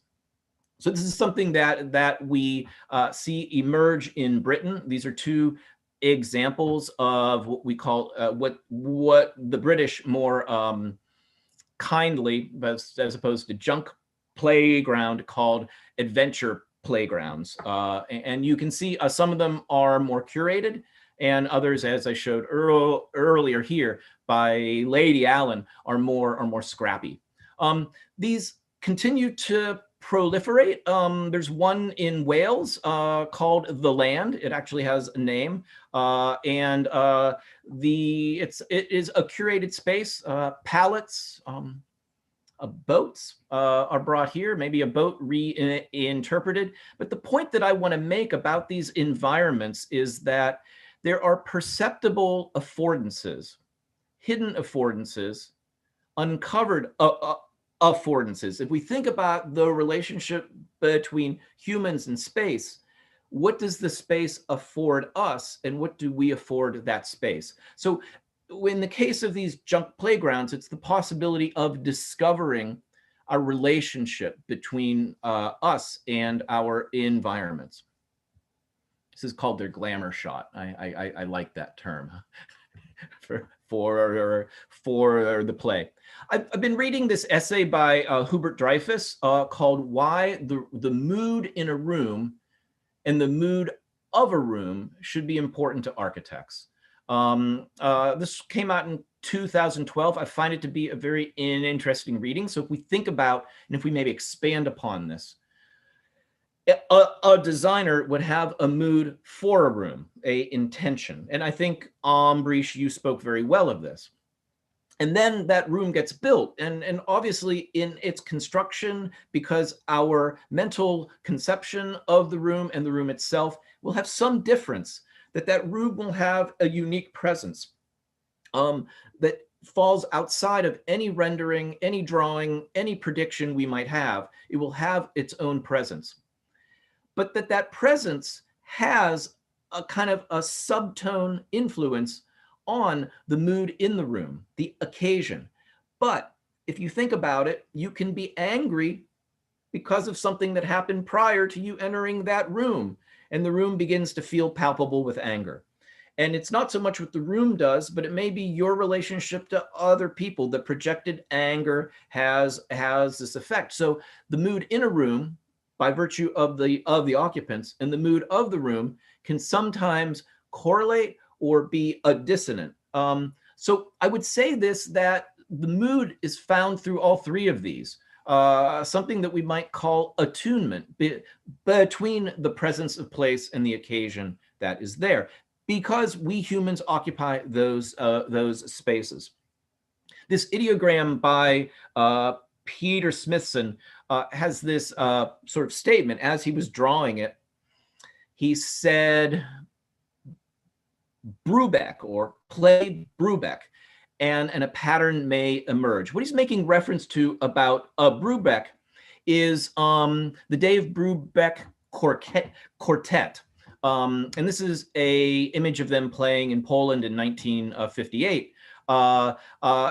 So this is something that we see emerge in Britain. These are two examples of what we call what the British more kindly, as opposed to junk playground, called adventure playgrounds. And you can see some of them are more curated, and others, as I showed earlier here by Lady Allen, are more scrappy. These continue to proliferate. There's one in Wales called The Land. It actually has a name, and it is a curated space. Pallets, boats are brought here, maybe a boat reinterpreted. But the point that I want to make about these environments is that there are perceptible affordances, hidden affordances, uncovered affordances. If we think about the relationship between humans and space, what does the space afford us, and what do we afford that space? So in the case of these junk playgrounds, it's the possibility of discovering a relationship between us and our environments. This is called their glamour shot. I like that term for the play. I've been reading this essay by Hubert Dreyfus called "Why the Mood in a Room and the Mood of a Room Should Be Important to Architects." This came out in 2012. I find it to be a very interesting reading. So if we think about, and if we maybe expand upon this, a designer would have a mood for a room, a intention. And I think, Ambrish, you spoke very well of this. And then that room gets built. And obviously in its construction, because our mental conception of the room and the room itself will have some difference, that room will have a unique presence that falls outside of any rendering, any drawing, any prediction we might have. It will have its own presence. But that presence has a kind of a subtone influence on the mood in the room, the occasion. But if you think about it, you can be angry because of something that happened prior to you entering that room, and the room begins to feel palpable with anger. And it's not so much what the room does, but it may be your relationship to other people. The projected anger has this effect. So the mood in a room, by virtue of the occupants, and the mood of the room can sometimes correlate or be a dissonant. So I would say this, that the mood is found through all three of these. Something that we might call attunement between the presence of place and the occasion that is there, because we humans occupy those spaces. This ideogram by Peter Smithson has this sort of statement. As he was drawing it, he said, Brubeck, or play Brubeck. and a pattern may emerge. What he's making reference to about Brubeck is the Dave Brubeck Quartet. And this is a image of them playing in Poland in 1958,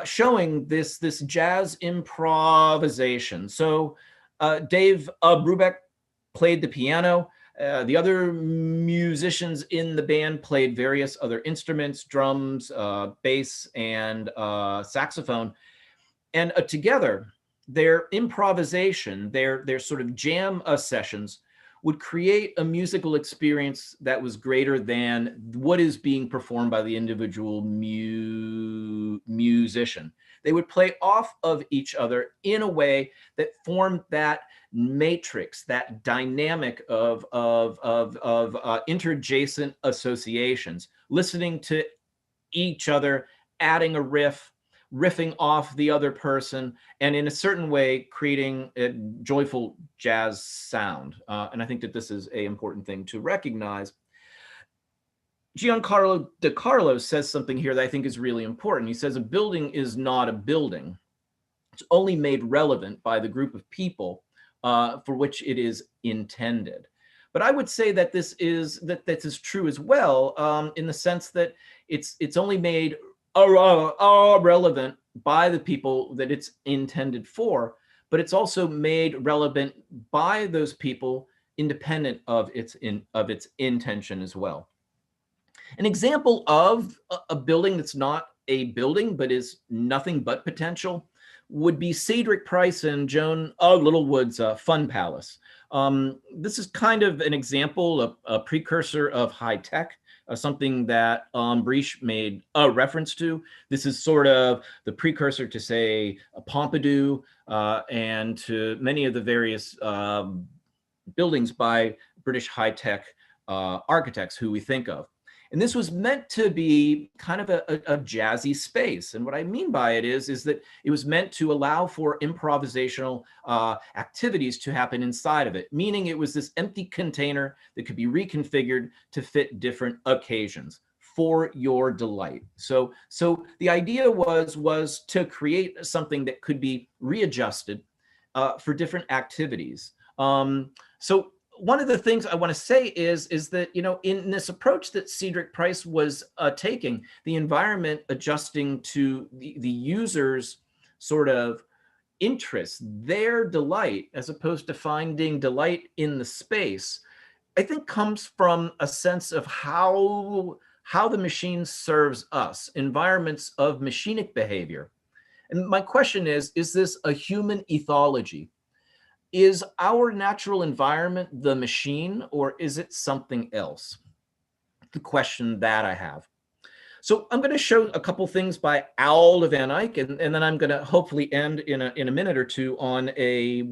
showing this jazz improvisation. So Dave Brubeck played the piano. The other musicians in the band played various other instruments, drums, bass, and saxophone. And together, their improvisation, their sort of jam sessions would create a musical experience that was greater than what is being performed by the individual musician. They would play off of each other in a way that formed that matrix, that dynamic of interjacent associations, listening to each other, adding a riff, riffing off the other person, and in a certain way creating a joyful jazz sound. And I think that this is an important thing to recognize. Giancarlo De Carlo says something here that I think is really important. He says a building is not a building. It's only made relevant by the group of people for which it is intended. But I would say that this is true as well, in the sense that it's only made relevant by the people that it's intended for, but it's also made relevant by those people independent of its intention as well. An example of a building that's not a building but is nothing but potential would be Cedric Price and Joan Littlewood's Fun Palace. This is kind of an example, a precursor of high tech, something that Ambrish made a reference to. This is sort of the precursor to, say, a Pompidou and to many of the various buildings by British high tech architects who we think of. And this was meant to be kind of a jazzy space. And what I mean by it is that it was meant to allow for improvisational activities to happen inside of it, meaning it was this empty container that could be reconfigured to fit different occasions for your delight. So the idea was to create something that could be readjusted for different activities. So one of the things I want to say is that, you know, in this approach that Cedric Price was taking, the environment adjusting to the user's sort of interest, their delight, as opposed to finding delight in the space, I think comes from a sense of how the machine serves us, environments of machinic behavior. And my question is this a human ethology? Is our natural environment the machine, or is it something else? The question that I have. So I'm going to show a couple things by Alde van Eyck, and then I'm going to hopefully end in a minute or two on a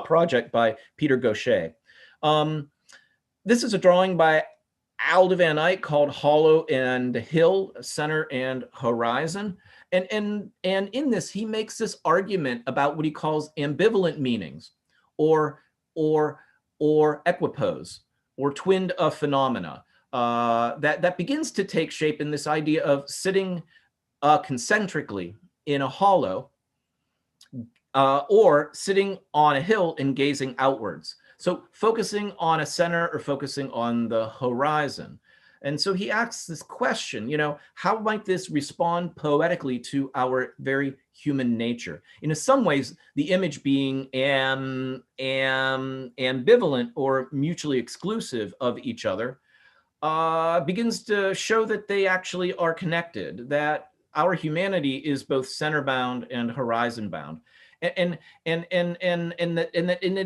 project by Peter Gaucher. This is a drawing by Alde van Eyck called Hollow and Hill, Center and Horizon. And in this, he makes this argument about what he calls ambivalent meanings, or equipoise, or twinned phenomena, that begins to take shape in this idea of sitting concentrically in a hollow, or sitting on a hill and gazing outwards. So focusing on a center or focusing on the horizon. And so he asks this question, you know, how might this respond poetically to our very human nature? In some ways, the image being ambivalent or mutually exclusive of each other begins to show that they actually are connected, that our humanity is both center-bound and horizon-bound. And in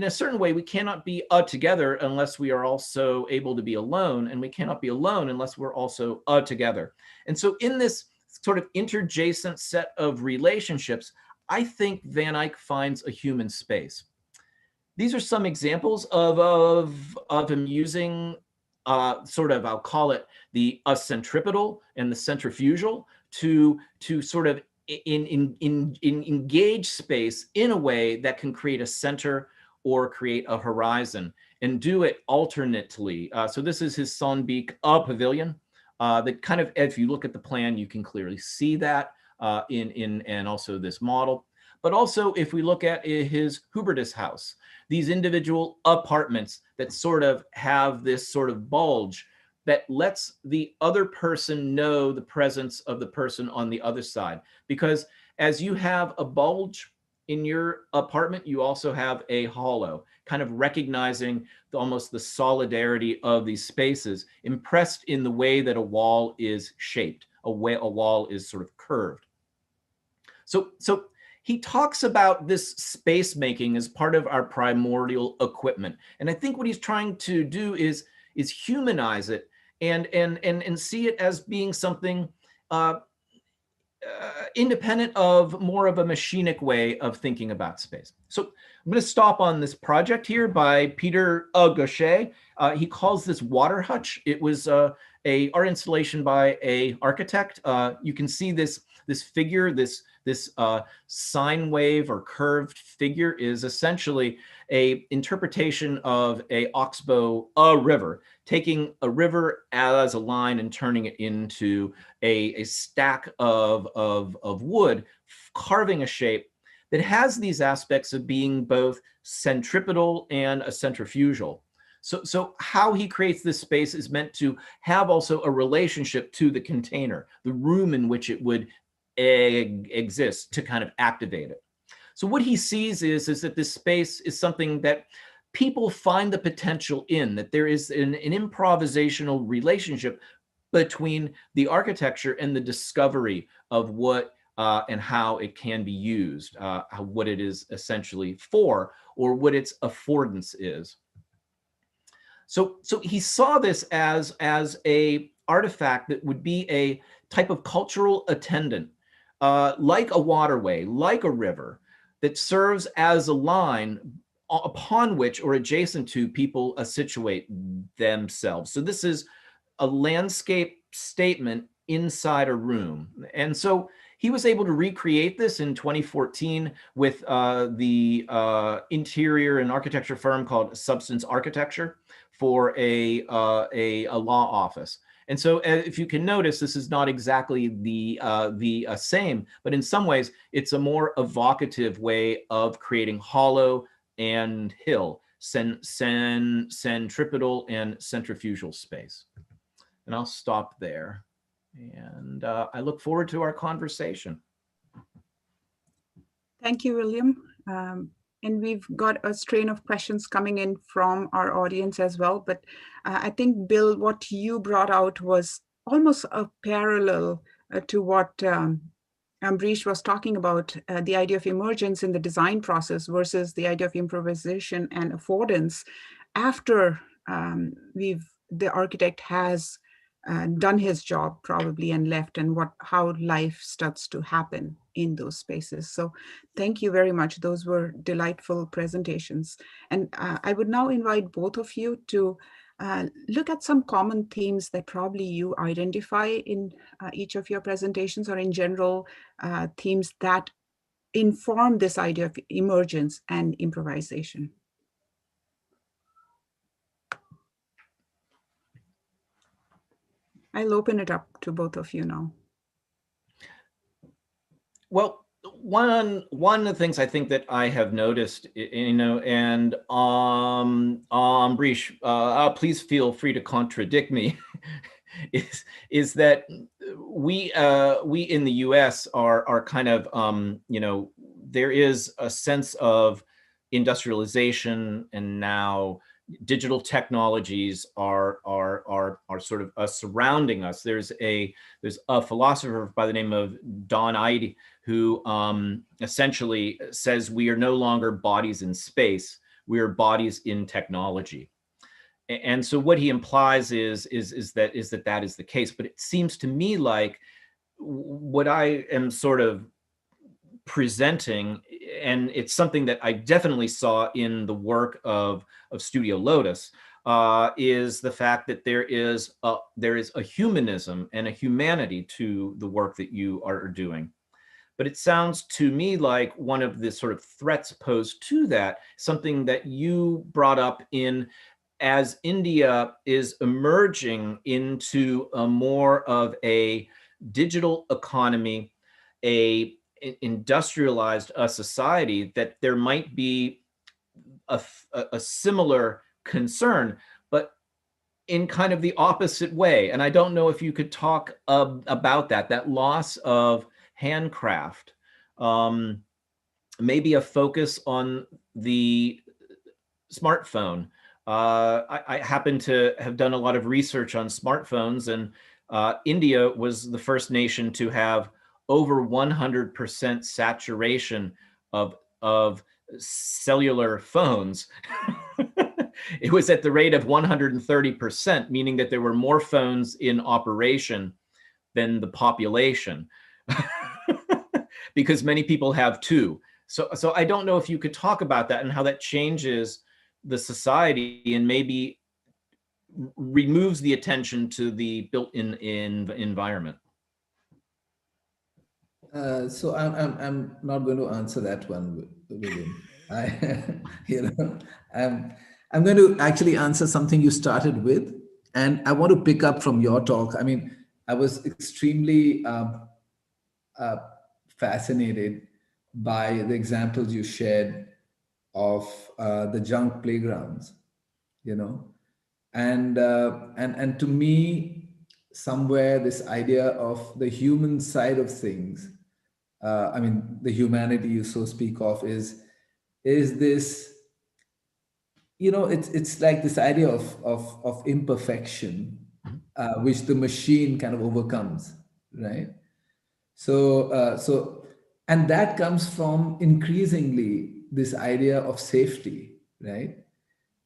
a certain way, we cannot be together unless we are also able to be alone, and we cannot be alone unless we're also together. And so in this sort of interjacent set of relationships, I think Van Eyck finds a human space. These are some examples of him using sort of, I'll call it the centripetal and the centrifugal to sort of engage space in a way that can create a center or create a horizon, and do it alternately. So this is his Sandbeek pavilion that kind of, if you look at the plan, you can clearly see that and also this model. But also, if we look at his Hubertus house, these individual apartments that sort of have this sort of bulge that lets the other person know the presence of the person on the other side. Because as you have a bulge in your apartment, you also have a hollow, kind of recognizing almost the solidarity of these spaces, impressed in the way that a wall is shaped, a wall is sort of curved. So he talks about this space making as part of our primordial equipment. And I think what he's trying to do is humanize it and see it as being something independent of more of a machinic way of thinking about space. So I'm going to stop on this project here by Peter Gaucher. He calls this water hutch. It was art installation by a architect. You can see this figure, this sine wave or curved figure is essentially a interpretation of a oxbow, a river, taking a river as a line and turning it into a stack of wood, carving a shape that has these aspects of being both centripetal and a centrifugal. So how he creates this space is meant to have also a relationship to the container, the room in which it would exist to kind of activate it. So what he sees is that this space is something that people find the potential in, that there is an improvisational relationship between the architecture and the discovery of what and how it can be used, what it is essentially for, or what its affordance is. So he saw this as a artifact that would be a type of cultural attendant, like a waterway, like a river, that serves as a line upon which or adjacent to people situate themselves. So this is a landscape statement inside a room. And so he was able to recreate this in 2014 with the interior and architecture firm called Substance Architecture for a law office. And so if you can notice, this is not exactly the same, but in some ways, it's a more evocative way of creating hollow and hill, centripetal and centrifugal space. And I'll stop there. And I look forward to our conversation. Thank you, William. And we've got a strain of questions coming in from our audience as well. But I think, Bill, what you brought out was almost a parallel to what Ambrish was talking about, the idea of emergence in the design process versus the idea of improvisation and affordance after the architect has done his job probably and left, and how life starts to happen in those spaces. So thank you very much. Those were delightful presentations. And I would now invite both of you to look at some common themes that probably you identify in each of your presentations, or in general themes that inform this idea of emergence and improvisation. I'll open it up to both of you now. Well, one of the things I think that I have noticed, and Ambrish, please feel free to contradict me, is that we in the U.S. are kind of there is a sense of industrialization, and now digital technologies are sort of surrounding us. There's a philosopher by the name of Don Eide who essentially says we are no longer bodies in space, we are bodies in technology. And so what he implies is that is the case. But it seems to me like what I am sort of presenting, and it's something that I definitely saw in the work of Studio Lotus, is the fact that there is a humanism and a humanity to the work that you are doing. But it sounds to me like one of the sort of threats posed to that, something that you brought up in as India is emerging into a more of a digital economy, a industrialized society, that there might be a similar concern, but in kind of the opposite way. And I don't know if you could talk about that loss of handcraft, maybe a focus on the smartphone. I happen to have done a lot of research on smartphones, and India was the first nation to have over 100% saturation of cellular phones. It was at the rate of 130%, meaning that there were more phones in operation than the population, because many people have two. So I don't know if you could talk about that and how that changes the society and maybe removes the attention to the built-in environment. So I'm not going to answer that one, William. I'm going to actually answer something you started with, and I want to pick up from your talk. I mean, I was extremely fascinated by the examples you shared of the junk playgrounds, and to me, somewhere this idea of the human side of things, I mean, the humanity you so speak of is this, it's like this idea of imperfection, which the machine kind of overcomes, right? So and that comes from increasingly this idea of safety, right?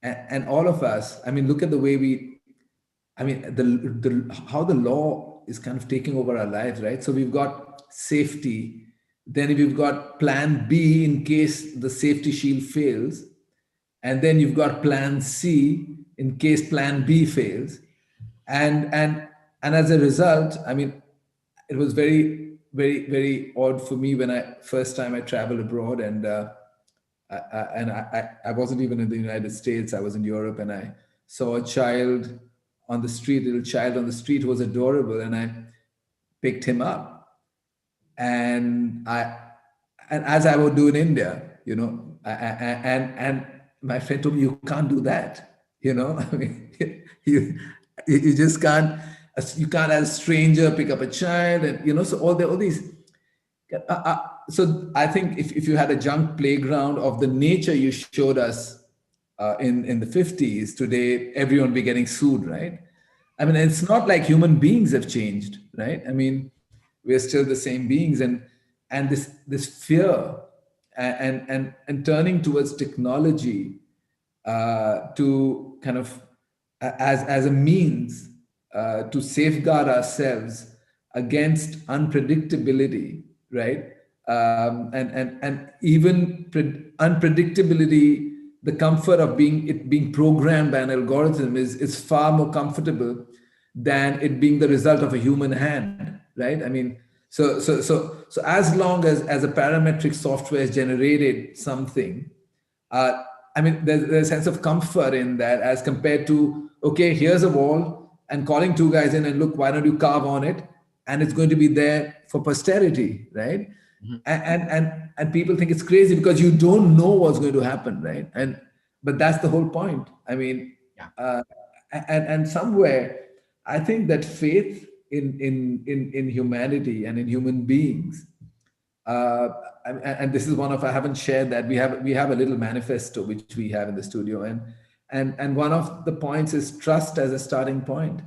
And all of us, I mean, look at the way how the law is kind of taking over our lives, right? So we've got safety, then we've got plan B in case the safety shield fails, and then you've got plan C in case plan B fails, and as a result, I mean, it was very, very, very odd for me when first time I traveled abroad, and I wasn't even in the United States. I was in Europe, and I saw a child on the street, little child on the street who was adorable, and I picked him up, and as I would do in India, and my friend told me, you can't do that, I mean, you just can't. You can't, as a stranger, pick up a child, and so all these. So I think if you had a junk playground of the nature you showed us in the 50s, today everyone would be getting sued, right? I mean, it's not like human beings have changed, right? I mean, we're still the same beings, and this fear and turning towards technology to kind of as a means to safeguard ourselves against unpredictability, right? And even unpredictability, the comfort of being programmed by an algorithm is far more comfortable than it being the result of a human hand, right? I mean, so as long as a parametric software has generated something, I mean, there's a sense of comfort in that, as compared to, okay, here's a wall, and calling two guys in and, look, why don't you carve on it? And it's going to be there for posterity, right? Mm-hmm. And people think it's crazy because you don't know what's going to happen, right? But that's the whole point. I mean, yeah. And somewhere, I think that faith in humanity and in human beings, and this is one of, I haven't shared that, we have a little manifesto which we have in the studio, and one of the points is trust as a starting point,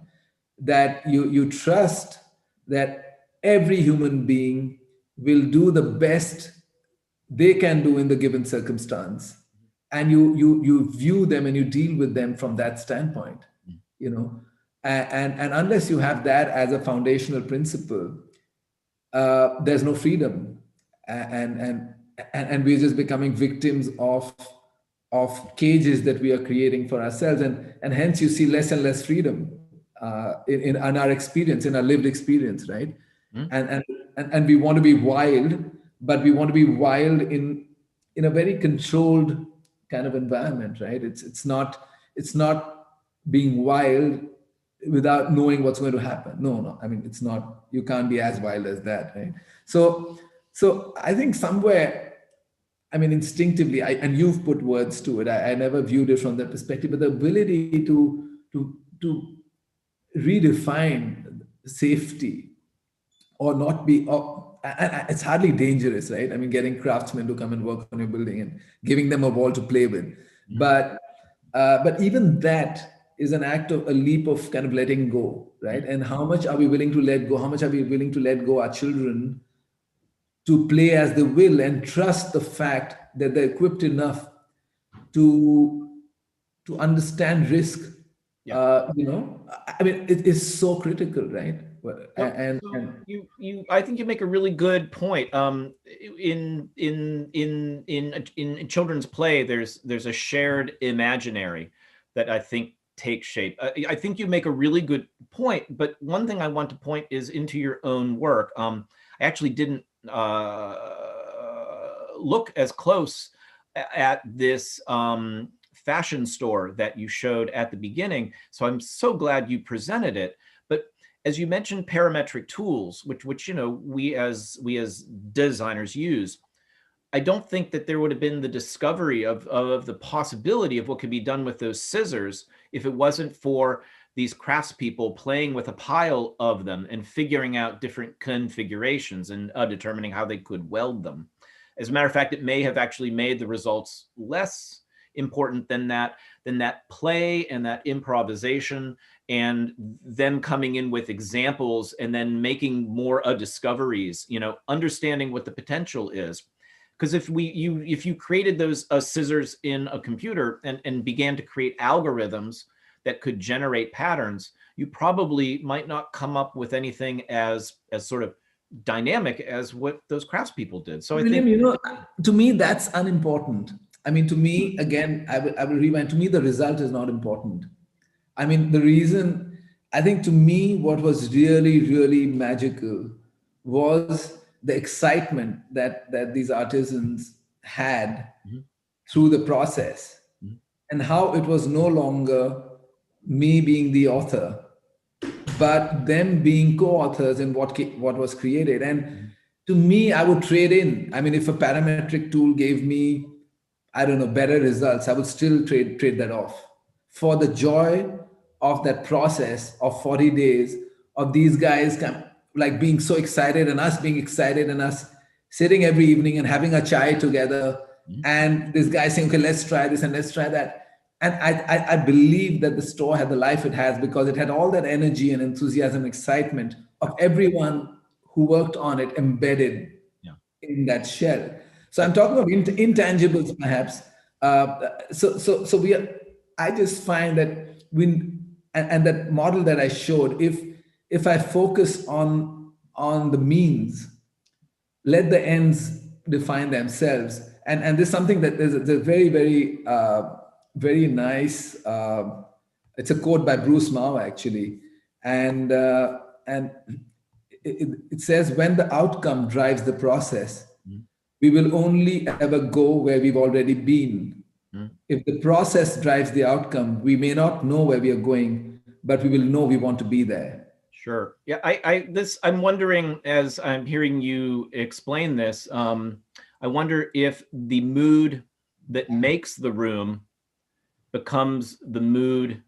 that you trust that every human being will do the best they can do in the given circumstance, and you view them and you deal with them from that standpoint, and unless you have that as a foundational principle, there's no freedom, and we're just becoming victims of cages that we are creating for ourselves, and hence you see less and less freedom in our experience, in our lived experience, right? Mm-hmm. And we want to be wild, but we want to be wild in a very controlled kind of environment, right? It's not it's not being wild without knowing what's going to happen. No. I mean, it's not. You can't be as wild as that, right? So I think somewhere, I mean, instinctively, and you've put words to it. I never viewed it from that perspective, but the ability to redefine safety or not be, and it's hardly dangerous, right? I mean, getting craftsmen to come and work on your building and giving them a wall to play with, but even that is an act of a leap of kind of letting go, right? And how much are we willing to let go? How much are we willing to let go our children to play as they will and trust the fact that they're equipped enough to understand risk? I mean, it is so critical, right? I think you make a really good point. In children's play, there's a shared imaginary that I think takes shape. I think you make a really good point, but one thing I want to point is into your own work. I actually didn't look as close at this fashion store that you showed at the beginning, so I'm so glad you presented it. But as you mentioned, parametric tools, which we as designers use, I don't think that there would have been the discovery of the possibility of what could be done with those scissors if it wasn't for these craftspeople playing with a pile of them and figuring out different configurations and determining how they could weld them. As a matter of fact, it may have actually made the results less important than that play and that improvisation, and them coming in with examples and then making more discoveries, understanding what the potential is. Because if you created those scissors in a computer and began to create algorithms that could generate patterns, you probably might not come up with anything as sort of dynamic as what those craftspeople did. So William, I think, to me, that's unimportant. I mean, to me, again, I will rewind. To me, the result is not important. I mean, the reason, I think to me, what was really, really magical was the excitement that these artisans had through the process, and how it was no longer me being the author, but them being co-authors in what was created. And to me, I would trade in. I mean, if a parametric tool gave me, I don't know, better results, I would still trade that off for the joy of that process of 40 days of these guys like being so excited and us being excited and us sitting every evening and having a chai together, and this guy saying, okay, let's try this and let's try that. And I believe that the store had the life it has because it had all that energy and enthusiasm, excitement of everyone who worked on it embedded in that shell. So I'm talking of intangibles, perhaps. So we are. I just find that and that model that I showed, if I focus on the means, let the ends define themselves. And there's something that there's a very, very, very nice. It's a quote by Bruce Mao, actually, and it says, when the outcome drives the process, we will only ever go where we've already been. If the process drives the outcome, we may not know where we are going, but we will know we want to be there. Sure. Yeah. I'm wondering, as I'm hearing you explain this, I wonder if the mood that makes the room becomes the mood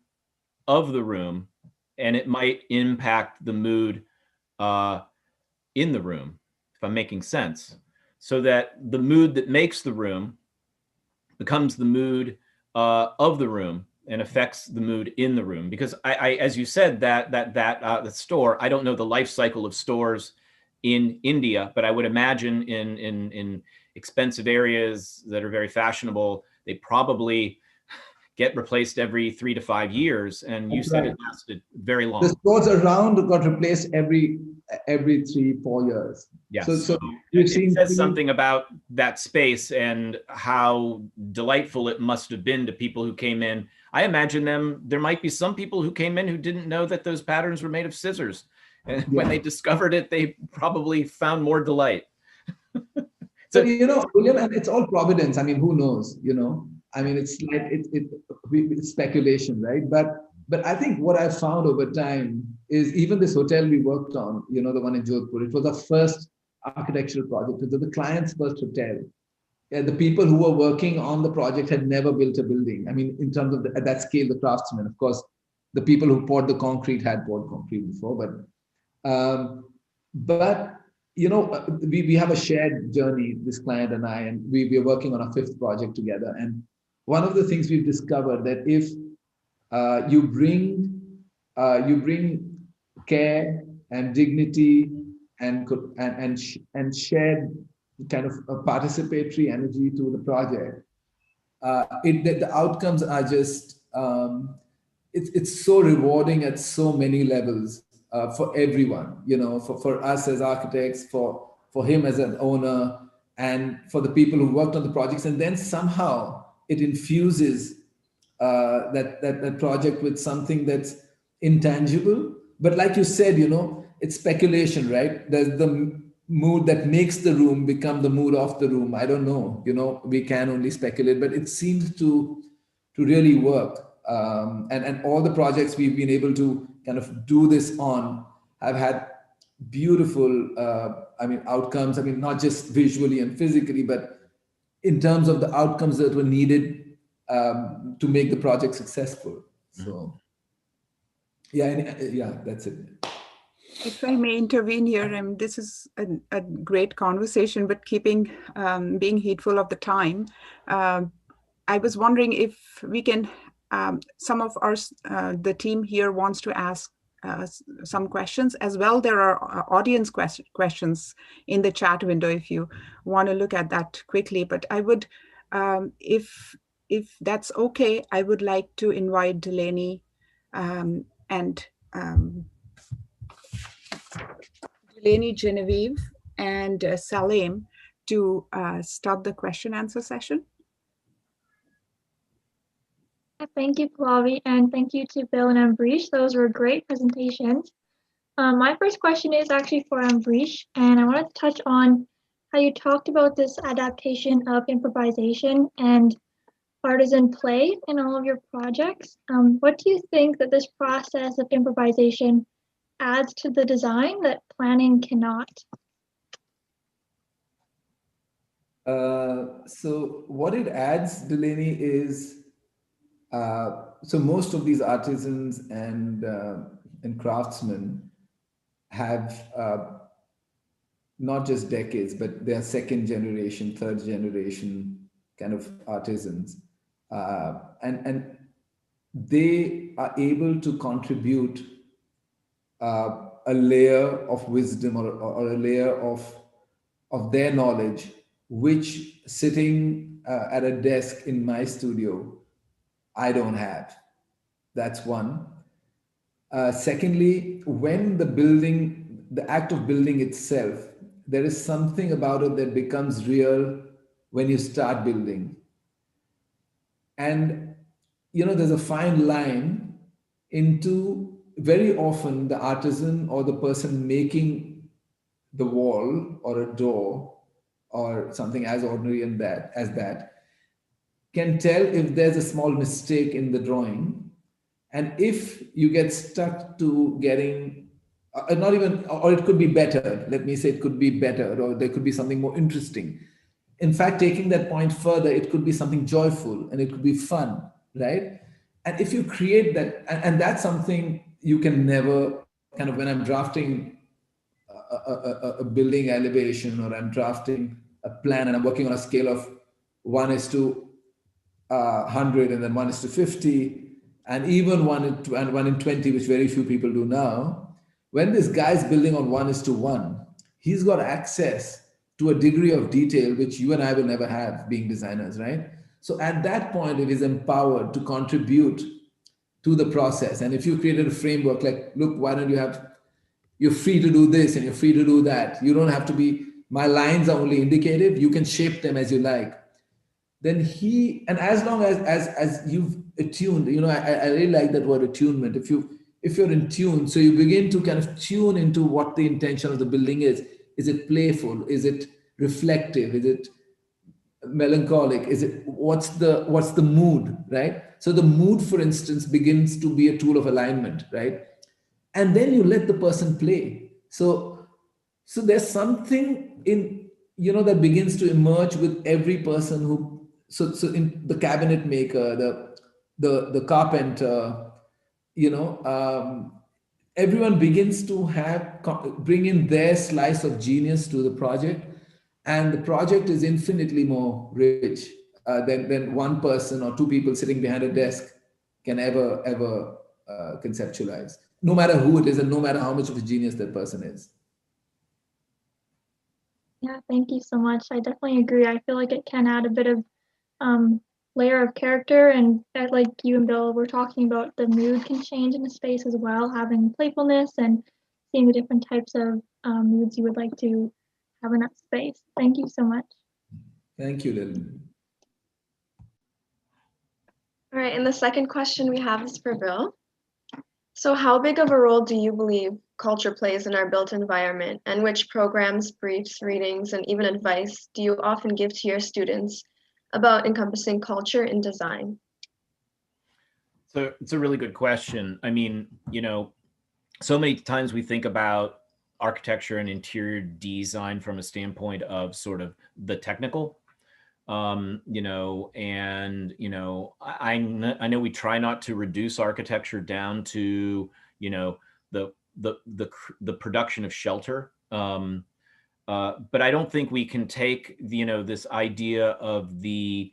of the room, and it might impact the mood in the room, if I'm making sense. So that the mood that makes the room becomes the mood of the room and affects the mood in the room. Because I as you said, that the store, I don't know the life cycle of stores in India, but I would imagine in expensive areas that are very fashionable, they probably get replaced every 3 to 5 years. And you said it lasted very long. The stores around got replaced every 3-4 years. Yes. So it says something about that space and how delightful it must have been to people who came in. I imagine there might be some people who came in who didn't know that those patterns were made of scissors. And when they discovered it, they probably found more delight. So, William, and it's all providence. I mean, who knows, I mean, it's like, it's speculation, right? But I think what I found over time is even this hotel we worked on, the one in Jodhpur, it was our first architectural project. It was the client's first hotel. The people who were working on the project had never built a building. I mean, in terms of at that scale, the craftsmen, of course, the people who poured the concrete had poured concrete before, but we have a shared journey, this client and I, and we are working on our 5th project together. And one of the things we've discovered that if you bring care and dignity and shared kind of a participatory energy to the project, the outcomes are just it's so rewarding at so many levels for everyone. For us as architects, for him as an owner, and for the people who worked on the projects, and then somehow it infuses that project with something that's intangible. But like you said, it's speculation, right? There's the mood that makes the room become the mood of the room. I don't know, we can only speculate, but it seems to really work. And all the projects we've been able to kind of do this on have had beautiful, outcomes. Not just visually and physically, but in terms of the outcomes that were needed to make the project successful. So, that's it. If I may intervene here, this is a great conversation, but being heedful of the time, I was wondering if we can, some of the team here wants to ask some questions as well. There are audience questions in the chat window if you want to look at that quickly. But I would, if that's okay, I would like to invite Delaney Delaney, Genevieve, and Salim to start the question answer session. Thank you, Pallavi, and thank you to Bill and Ambrish. Those were great presentations. My first question is actually for Ambrish, and I wanted to touch on how you talked about this adaptation of improvisation and artisan play in all of your projects. What do you think that this process of improvisation adds to the design that planning cannot? So what it adds, Delaney, is so most of these artisans and craftsmen have not just decades, but they are 2nd generation, 3rd generation kind of artisans, and they are able to contribute a layer of wisdom or a layer of their knowledge, which sitting at a desk in my studio, I don't have. That's one. Secondly, when the act of building itself, there is something about it that becomes real when you start building. And, there's a fine line into very often the artisan or the person making the wall or a door or something as ordinary as that can tell if there's a small mistake in the drawing. And if you get stuck to getting, not even, or it could be better, let me say it could be better, or there could be something more interesting. In fact, taking that point further, it could be something joyful and it could be fun, right? And if you create that, and that's something you can never kind of, when I'm drafting a building elevation or I'm drafting a plan and I'm working on a scale of 1:100 and then 1:50 and even 1:20, which very few people do now. When this guy's building on 1:1, he's got access to a degree of detail which you and I will never have being designers, right? So at that point, it is empowered to contribute to the process. And if you created a framework like, look, why don't you have, you're free to do this and you're free to do that. You don't have to be, my lines are only indicative. You can shape them as you like. Then and as long as you've attuned, I really like that word attunement. If you're in tune, so you begin to kind of tune into what the intention of the building is. Is it playful? Is it reflective? Is it melancholic? Is it, what's the mood, right? So the mood, for instance, begins to be a tool of alignment, right? And then you let the person play. So there's something in, that begins to emerge with every person who, so in the cabinet maker, the carpenter, everyone begins to bring in their slice of genius to the project, and the project is infinitely more rich than one person or two people sitting behind a desk can ever conceptualize, no matter who it is and no matter how much of a genius that person is. Yeah, thank you so much. I definitely agree. I feel like it can add a bit of layer of character, and like you and Bill were talking about, the mood can change in a space as well, having playfulness and seeing the different types of moods you would like to have in that space. Thank you so much. Thank you, Lillian. All right, and the second question we have is for Bill. So how big of a role do you believe culture plays in our built environment, and which programs, briefs, readings, and even advice do you often give to your students about encompassing culture in design? So it's a really good question. I mean, so many times we think about architecture and interior design from a standpoint of sort of the technical, I know we try not to reduce architecture down to, the production of shelter. But I don't think we can take, this idea of the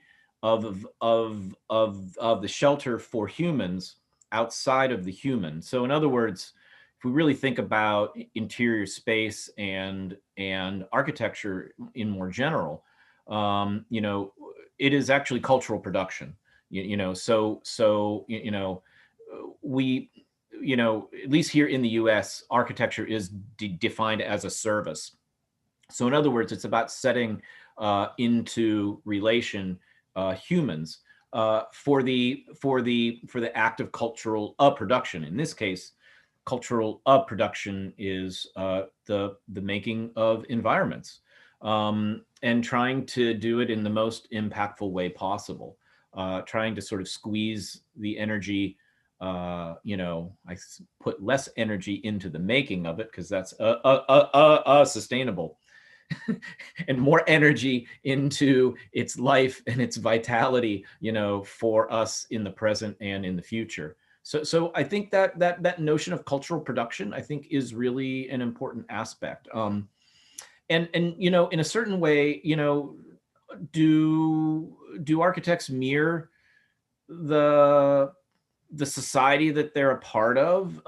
shelter for humans outside of the human. So in other words, if we really think about interior space and architecture in more general, it is actually cultural production. We, at least here in the US, architecture is defined as a service. So in other words, it's about setting into relation humans for the act of cultural production. In this case, cultural production is the making of environments, and trying to do it in the most impactful way possible. Trying to sort of squeeze the energy. I put less energy into the making of it because that's sustainable. And more energy into its life and its vitality, for us in the present and in the future. So I think that notion of cultural production, I think, is really an important aspect. And in a certain way, do architects mirror the society that they're a part of?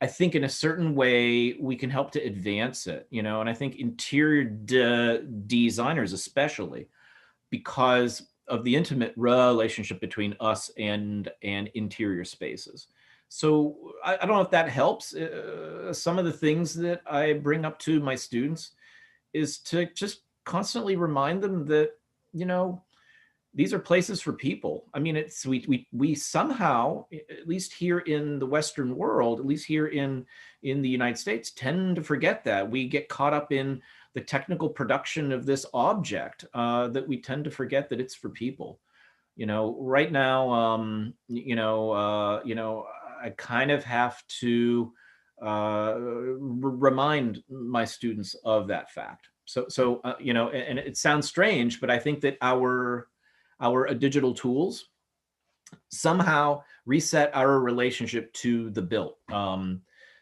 I think in a certain way we can help to advance it, and I think interior designers, especially because of the intimate relationship between us and interior spaces. So I don't know if that helps. Some of the things that I bring up to my students is to just constantly remind them that, these are places for people. I mean, we somehow, at least here in the Western world, at least here in the United States, tend to forget that. We get caught up in the technical production of this object, that we tend to forget that it's for people. Right now, I kind of have to remind my students of that fact. So and it sounds strange, but I think that our digital tools somehow reset our relationship to the built.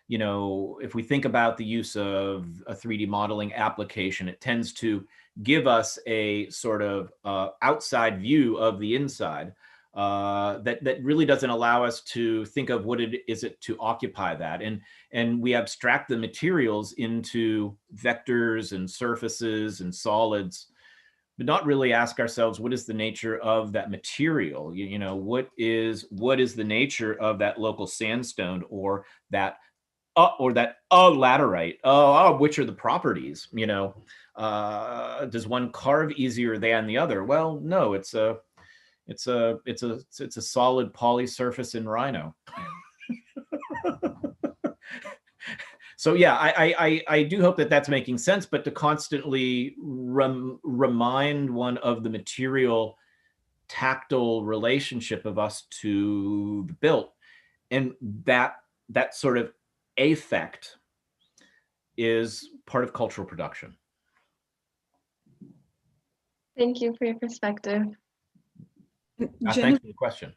If we think about the use of a 3D modeling application, it tends to give us a sort of outside view of the inside that really doesn't allow us to think of what it is to occupy that. And we abstract the materials into vectors and surfaces and solids, but not really ask ourselves, what is the nature of that material? What is the nature of that local sandstone or that laterite? Which are the properties? Does one carve easier than the other? Well, no, it's a solid poly surface in rhino. So yeah, I do hope that that's making sense, but to constantly remind one of the material, tactile relationship of us to the built, and that sort of affect is part of cultural production. Thank you for your perspective. Thanks for the question.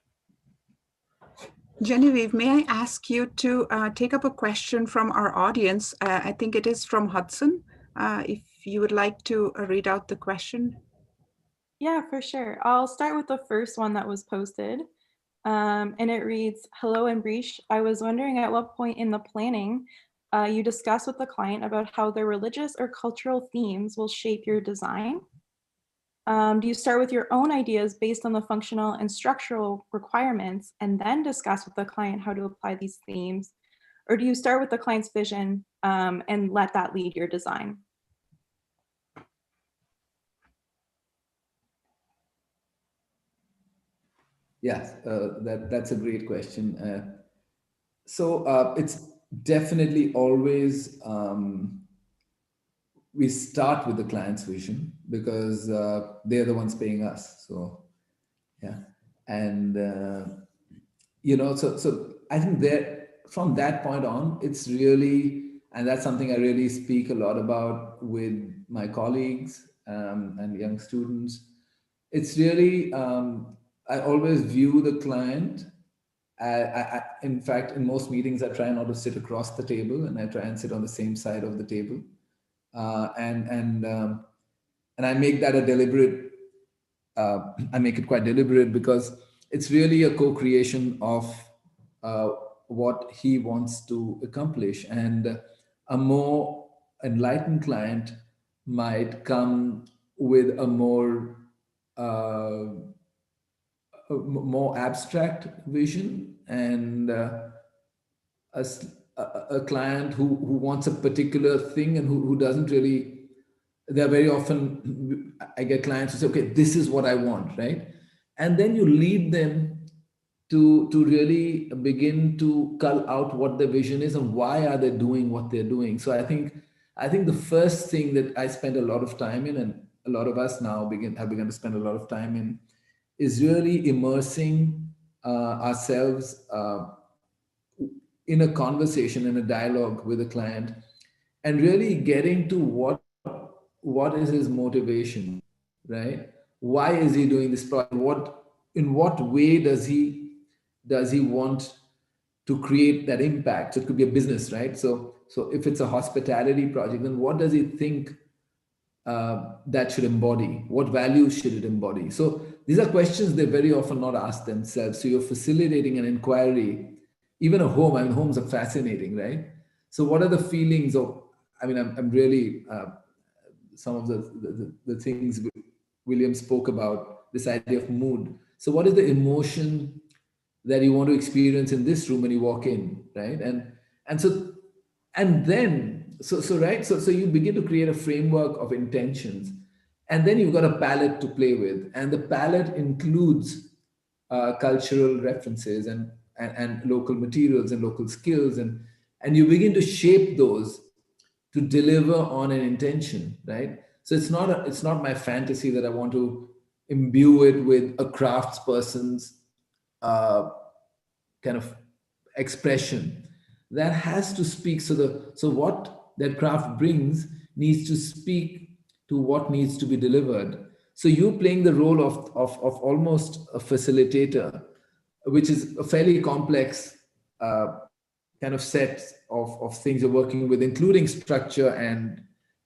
Genevieve, may I ask you to take up a question from our audience? I think it is from Hudson. If you would like to read out the question. Yeah, for sure. I'll start with the first one that was posted. And it reads, "Hello, Ambrish. I was wondering at what point in the planning you discuss with the client about how their religious or cultural themes will shape your design. Do you start with your own ideas based on the functional and structural requirements and then discuss with the client how to apply these themes? Or do you start with the client's vision and let that lead your design?" Yes, that's a great question. So it's definitely always, we start with the client's vision because they're the ones paying us. So yeah, and so I think that from that point on, it's really, and that's something I really speak a lot about with my colleagues and young students. It's really, I always view the client. In fact, in most meetings, I try not to sit across the table, and I try and sit on the same side of the table. And I make that a deliberate. I make it quite deliberate because it's really a co-creation of what he wants to accomplish, and a more enlightened client might come with a more abstract vision, and a client who wants a particular thing and who doesn't really. They're very often, I get clients who say, okay, this is what I want, right? And then you lead them to really begin to cull out what their vision is and why are they doing what they're doing. So I think the first thing that I spend a lot of time in, and a lot of us now have begun to spend a lot of time in, is really immersing ourselves in a conversation, in a dialogue with a client, and really getting to what is his motivation, right? Why is he doing this project? In what way does he want to create that impact? So it could be a business, right? So if it's a hospitality project, then what does he think that should embody? What values should it embody? So these are questions they very often not ask themselves. So you're facilitating an inquiry, even a home. I mean, homes are fascinating, right? So what are the feelings of, I mean, I'm really, some of the things William spoke about, this idea of mood. So what is the emotion that you want to experience in this room when you walk in, right? So you begin to create a framework of intentions, and then you've got a palette to play with, and the palette includes cultural references and local materials and local skills, and you begin to shape those to deliver on an intention, right? So it's not my fantasy that I want to imbue it with a craftsperson's kind of expression that has to speak. So what that craft brings needs to speak to what needs to be delivered. So you're playing the role of almost a facilitator, which is a fairly complex kind of set of things you're working with, including structure and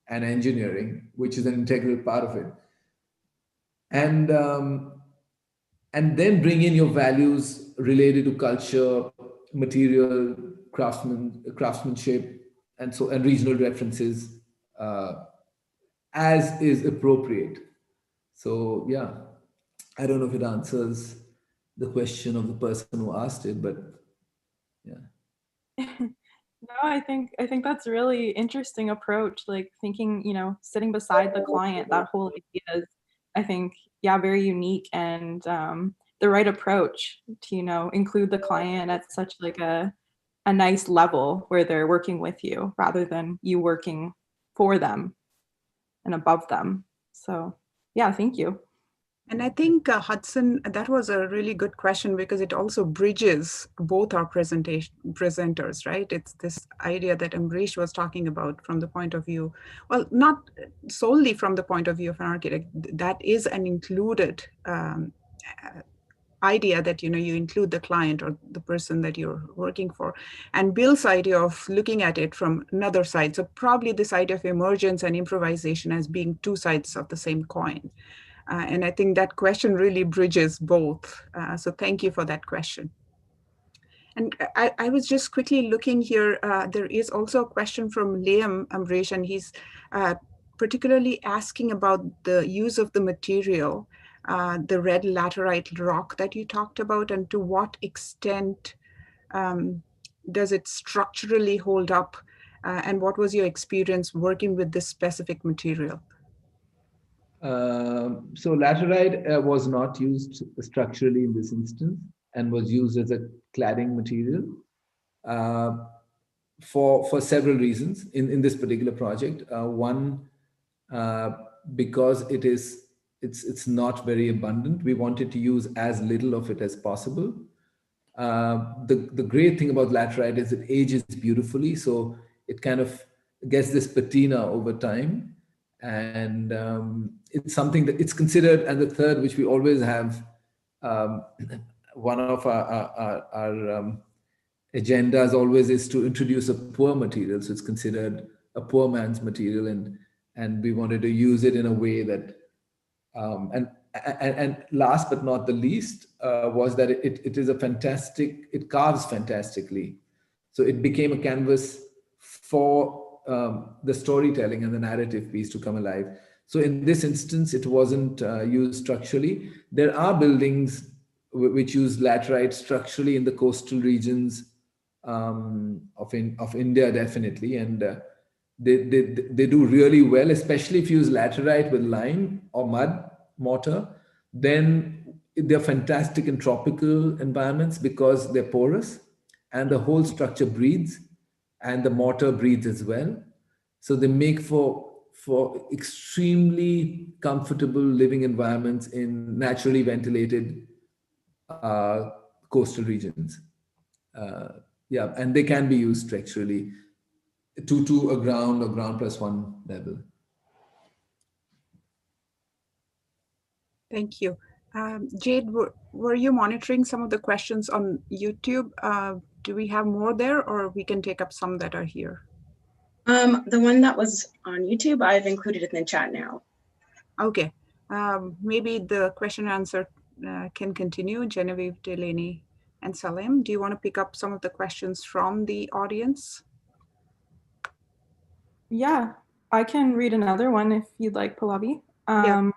engineering, which is an integral part of it. And then bring in your values related to culture, material, craftsmanship, and regional references as is appropriate. So yeah, I don't know if it answers the question of the person who asked it, but yeah. No, I think that's a really interesting approach. Like thinking, sitting beside the client, that whole idea is, I think, yeah, very unique, and the right approach to, include the client at such like a a nice level where they're working with you rather than you working for them and above them. So yeah, thank you. And I think, Hudson, that was a really good question because it also bridges both our presenters, right? It's this idea that Ambrish was talking about from the point of view, well, not solely from the point of view of an architect, that is an included idea that, you include the client or the person that you're working for, and Bill's idea of looking at it from another side. So probably this idea of emergence and improvisation as being two sides of the same coin. And I think that question really bridges both. So thank you for that question. And I was just quickly looking here. There is also a question from Liam Ambrish, and he's particularly asking about the use of the material, the red laterite rock that you talked about, and to what extent does it structurally hold up? And what was your experience working with this specific material? So laterite was not used structurally in this instance and was used as a cladding material for several reasons in this particular project. One, because it's not very abundant. We wanted to use as little of it as possible. The great thing about laterite is it ages beautifully, so it kind of gets this patina over time. And it's something that it's considered, and the third, which we always have, one of our agendas always is to introduce a poor material. So it's considered a poor man's material, and we wanted to use it in a way that, and last but not the least, was that it is a fantastic, it carves fantastically. So it became a canvas for the storytelling and the narrative piece to come alive. So in this instance, it wasn't used structurally. There are buildings which use laterite structurally in the coastal regions of India, definitely, and they do really well, especially if you use laterite with lime or mud mortar. Then they're fantastic in tropical environments because they're porous and the whole structure breathes, and the mortar breathes as well. So they make for extremely comfortable living environments in naturally ventilated coastal regions. Yeah, and they can be used structurally to a ground or ground plus one level. Thank you. Jade, were you monitoring some of the questions on YouTube? Do we have more there, or we can take up some that are here? The one that was on YouTube, I've included in the chat now. Okay. Maybe the question and answer can continue. Genevieve, Delaney, and Salim, do you want to pick up some of the questions from the audience? Yeah, I can read another one if you'd like, Pallavi. Yeah.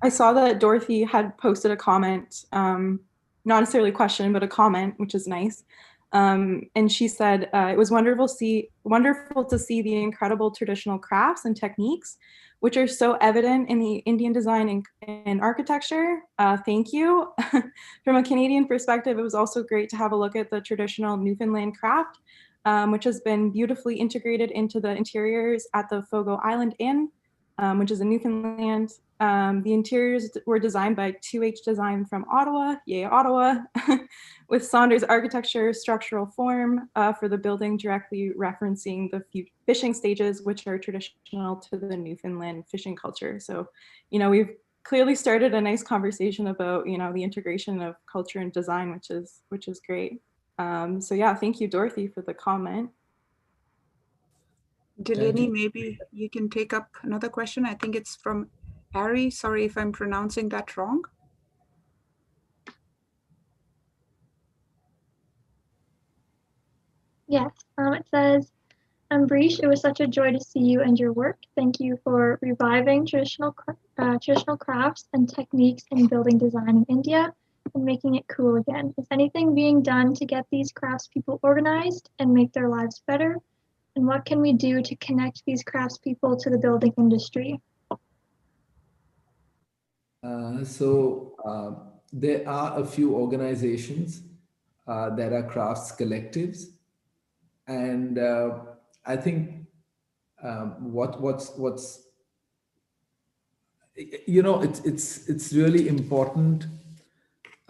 I saw that Dorothy had posted a comment, not necessarily a question, but a comment, which is nice. And she said, it was wonderful to see the incredible traditional crafts and techniques, which are so evident in the Indian design and architecture. Thank you. From a Canadian perspective, it was also great to have a look at the traditional Newfoundland craft, which has been beautifully integrated into the interiors at the Fogo Island Inn, which is in Newfoundland. The interiors were designed by 2H Design from Ottawa, yay Ottawa, with Saunders architecture structural form for the building directly referencing the fishing stages, which are traditional to the Newfoundland fishing culture. So, we've clearly started a nice conversation about, the integration of culture and design, which is great. So yeah, thank you, Dorothy, for the comment. Delaney, maybe you can take up another question. I think it's from Ari. Sorry if I'm pronouncing that wrong. Yes, it says, Ambrish, it was such a joy to see you and your work. Thank you for reviving traditional crafts and techniques in building design in India and making it cool again. Is anything being done to get these craftspeople organized and make their lives better? And what can we do to connect these craftspeople to the building industry? There are a few organizations that are crafts collectives. And I think what's it's really important.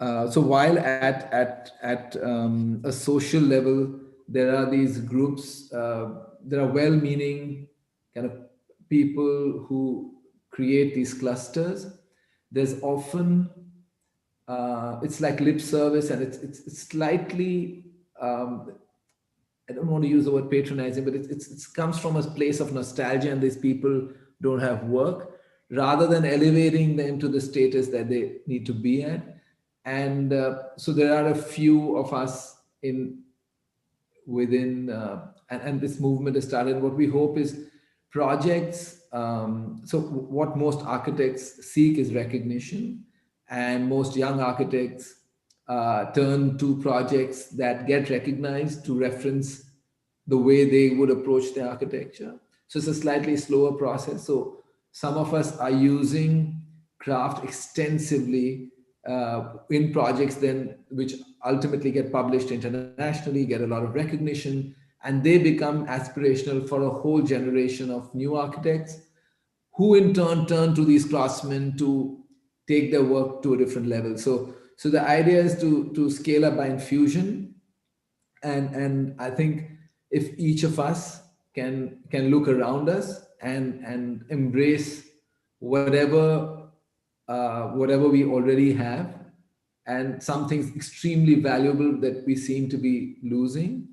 So while at a social level, there are these groups, there are well-meaning kind of people who create these clusters. There's often it's like lip service, and it's slightly I don't want to use the word patronizing, but it comes from a place of nostalgia, and these people don't have work, rather than elevating them to the status that they need to be at. And so there are a few of us within, and this movement has started. What we hope is projects. So what most architects seek is recognition, and most young architects turn to projects that get recognized to reference the way they would approach their architecture. So it's a slightly slower process. So some of us are using craft extensively in projects then, which ultimately get published internationally, get a lot of recognition, and they become aspirational for a whole generation of new architects, who in turn turn to these craftsmen to take their work to a different level. So the idea is to scale up by infusion, and I think if each of us can look around us and embrace whatever we already have, and something extremely valuable that we seem to be losing,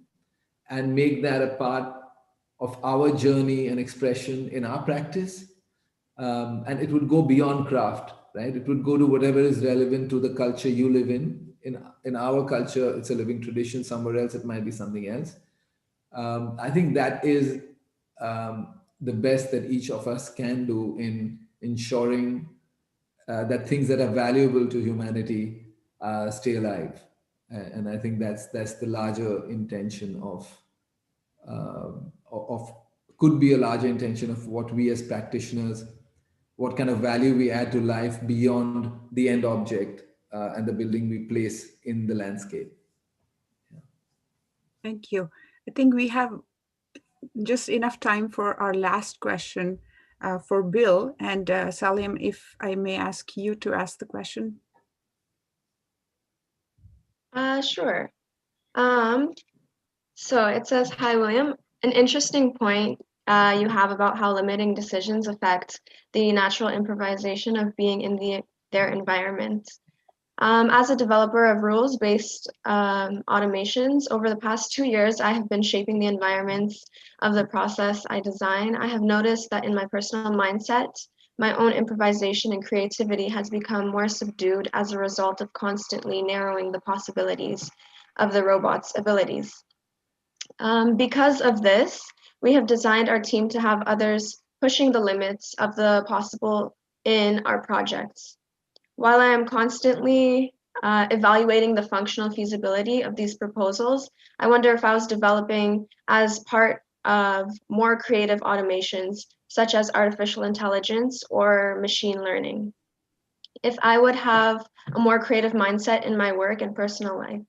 and make that a part of our journey and expression in our practice. And it would go beyond craft, right? It would go to whatever is relevant to the culture you live in. In our culture, it's a living tradition. Somewhere else, it might be something else. I think that is the best that each of us can do in ensuring that things that are valuable to humanity stay alive. And I think that's the larger intention of could be a larger intention of what we as practitioners, what kind of value we add to life beyond the end object and the building we place in the landscape. Yeah. Thank you. I think we have just enough time for our last question for Bill. And Salim, if I may ask you to ask the question. Sure. So it says, hi, William. An interesting point you have about how limiting decisions affect the natural improvisation of being in their environment. As a developer of rules-based automations, over the past 2 years, I have been shaping the environments of the process I design. I have noticed that in my personal mindset, my own improvisation and creativity has become more subdued as a result of constantly narrowing the possibilities of the robot's abilities. Because of this, we have designed our team to have others pushing the limits of the possible in our projects. While I am constantly evaluating the functional feasibility of these proposals, I wonder if I was developing as part of more creative automations, such as artificial intelligence or machine learning. If I would have a more creative mindset in my work and personal life.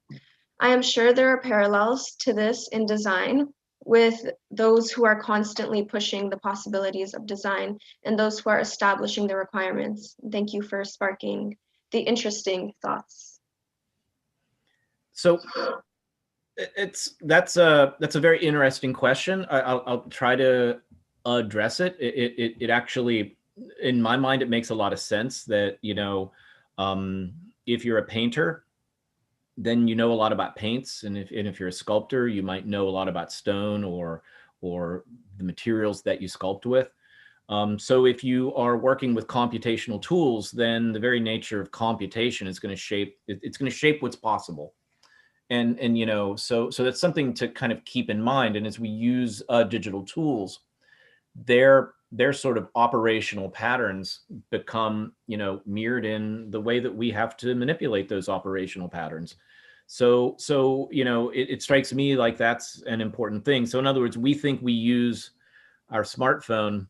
I am sure there are parallels to this in design, with those who are constantly pushing the possibilities of design and those who are establishing the requirements. Thank you for sparking the interesting thoughts. So that's a very interesting question. I'll try to address it. It actually, in my mind, it makes a lot of sense that, you know, if you're a painter, then you know a lot about paints, and if you're a sculptor, you might know a lot about stone or the materials that you sculpt with. So if you are working with computational tools, then the very nature of computation is going to shape, it's going to shape what's possible. And you know, so that's something to kind of keep in mind. And as we use digital tools, their sort of operational patterns become, you know, mirrored in the way that we have to manipulate those operational patterns. So you know, it strikes me like that's an important thing. So in other words, we think we use our smartphone,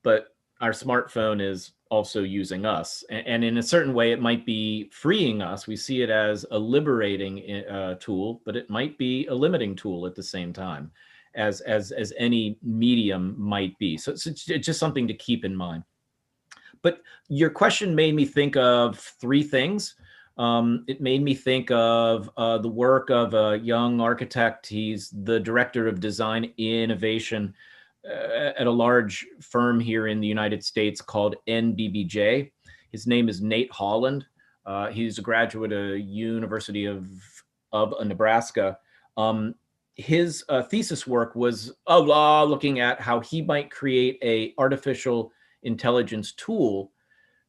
but our smartphone is also using us. And in a certain way, it might be freeing us. We see it as a liberating tool, but it might be a limiting tool at the same time, as any medium might be. So it's just something to keep in mind. But your question made me think of three things. It made me think of the work of a young architect. He's the director of design innovation at a large firm here in the United States called NBBJ. His name is Nate Holland. He's a graduate of University of Nebraska. His thesis work was looking at how he might create a artificial intelligence tool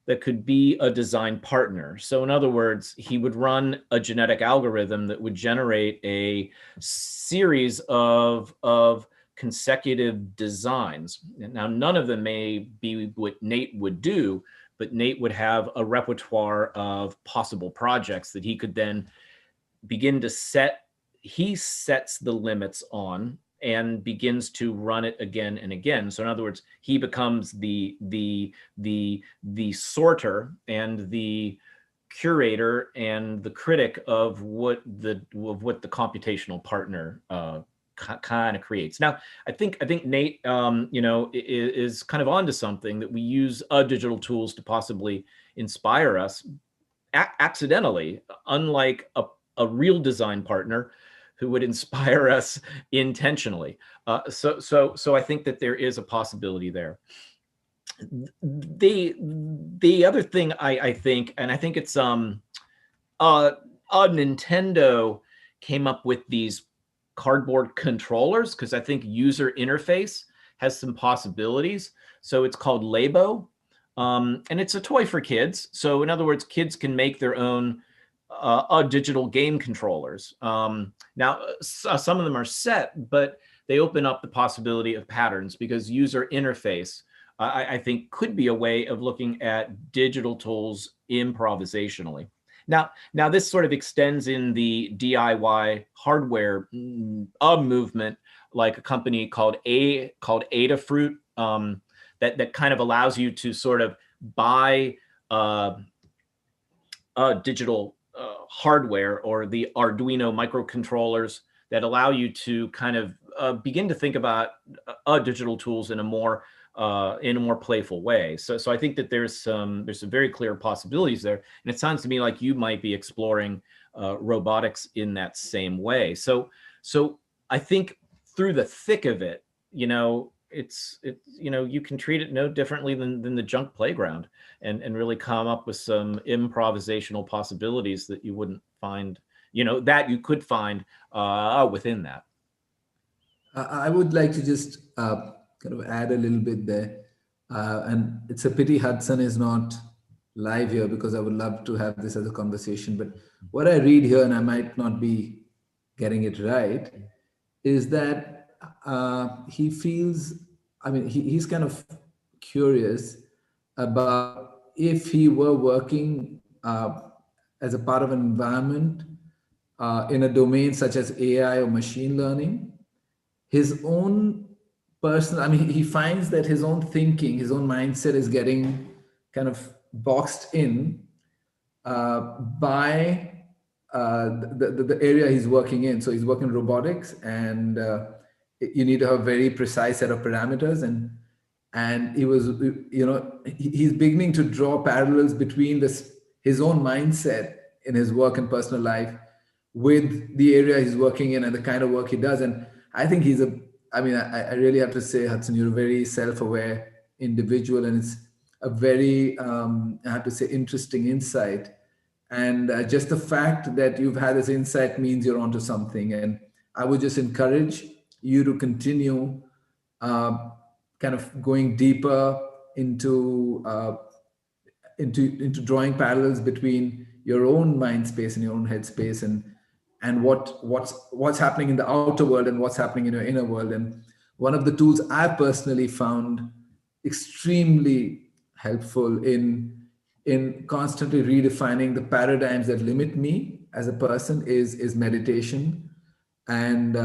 that could be a design partner. So in other words, he would run a genetic algorithm that would generate a series of consecutive designs. Now, none of them may be what Nate would do, but Nate would have a repertoire of possible projects that he could then begin to set. He sets the limits on and begins to run it again and again. So in other words, he becomes the sorter and the curator and the critic of what the computational partner kind of creates. Now, I think Nate, is kind of onto something, that we use digital tools to possibly inspire us accidentally, unlike a real design partner who would inspire us intentionally. So I think that there is a possibility there. The other thing I think, and I think it's Nintendo came up with these cardboard controllers, because I think user interface has some possibilities. So it's called Labo, and it's a toy for kids. So in other words, kids can make their own digital game controllers. Now, some of them are set, but they open up the possibility of patterns, because user interface, I think, could be a way of looking at digital tools improvisationally. Now this sort of extends in the DIY hardware movement, like a company called Adafruit, that kind of allows you to sort of buy digital hardware, or the Arduino microcontrollers, that allow you to kind of begin to think about digital tools in a more playful way. So I think that there's some very clear possibilities there, and it sounds to me like you might be exploring robotics in that same way. So I think through the thick of it, you can treat it no differently than the junk playground, and really come up with some improvisational possibilities that you wouldn't find, that you could find within that. I would like to just kind of add a little bit there. And it's a pity Hudson is not live here, because I would love to have this as a conversation. But what I read here, and I might not be getting it right, is that he feels, he's kind of curious about if he were working as a part of an environment in a domain such as AI or machine learning, his own personal, he finds that his own thinking, his own mindset is getting kind of boxed in by the area he's working in. So he's working in robotics, and you need to have a very precise set of parameters. And he was, he's beginning to draw parallels between his own mindset in his work and personal life with the area he's working in and the kind of work he does. And I think he's I really have to say, Hudson, you're a very self-aware individual, and it's a very, I have to say, interesting insight. And just the fact that you've had this insight means you're onto something. And I would just encourage you to continue kind of going deeper into drawing parallels between your own mind space and your own head space, and what's happening in the outer world and what's happening in your inner world. And one of the tools I've personally found extremely helpful in constantly redefining the paradigms that limit me as a person is meditation. And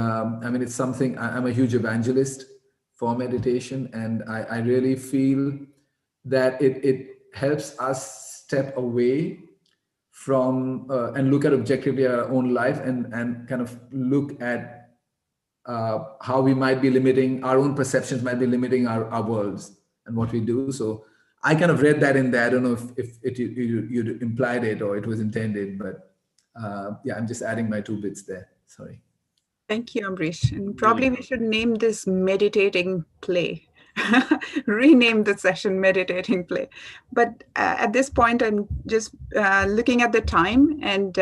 it's something, I'm a huge evangelist for meditation, and I really feel that it helps us step away from and look at objectively our own life and kind of look at how we might be limiting our own perceptions, might be limiting our worlds and what we do. So I kind of read that in there. I don't know if you implied it or it was intended, but yeah, I'm just adding my 2 bits there. Sorry. Thank you, Ambrish. And probably we should name this meditating play. Rename the session meditating play. But at this point, I'm just looking at the time, and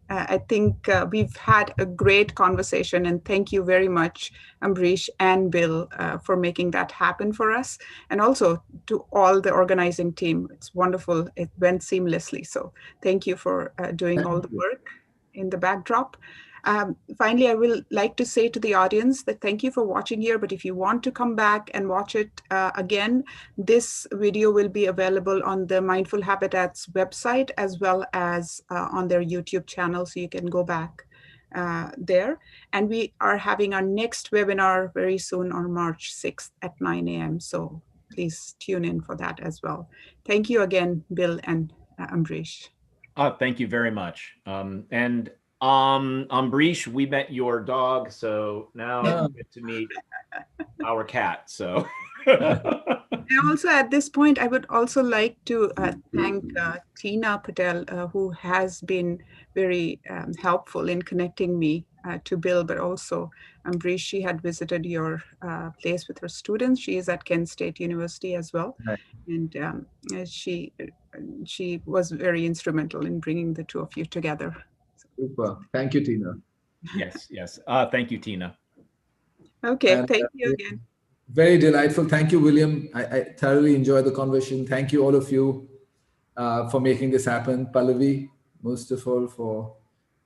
I think we've had a great conversation, and thank you very much, Ambrish and Bill, for making that happen for us, and also to all the organizing team. It's wonderful. It went seamlessly. So thank you for doing all the work in the backdrop. Finally, I will like to say to the audience that thank you for watching here, but if you want to come back and watch it again, this video will be available on the Mindful Habitats website as well as on their YouTube channel, so you can go back there. And we are having our next webinar very soon on March 6th at 9 a.m. So please tune in for that as well. Thank you again, Bill and Ambrish. Thank you very much. Ambrish, we met your dog, so now we get to meet our cat. So and also at this point, I would also like to thank Tina Patel, who has been very helpful in connecting me to Bill, but also Ambrish. She had visited your place with her students. She is at Kent State University as well. Right. And she was very instrumental in bringing the 2 of you together. Super. Thank you, Tina. Yes. Thank you, Tina. Okay, And, thank you again. Very delightful. Thank you, William. I thoroughly enjoyed the conversation. Thank you, all of you, for making this happen. Pallavi, most of all, for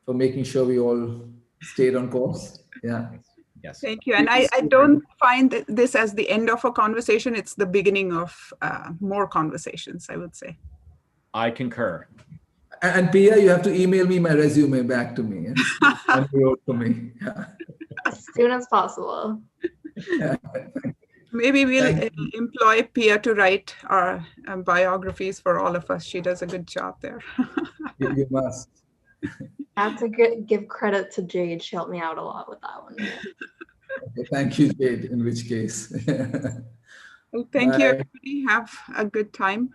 making sure we all stayed on course. Yeah. Yes. Thank you. And I don't find this as the end of a conversation. It's the beginning of more conversations, I would say. I concur. And Pia, you have to email me my resume back to me. Yeah? And wrote to me. Yeah. As soon as possible. Yeah. Maybe we'll employ Pia to write our biographies for all of us. She does a good job there. You must. I have to give credit to Jade. She helped me out a lot with that one. Okay, thank you, Jade, in which case. Well, thank you, Bye. everybody. Have a good time.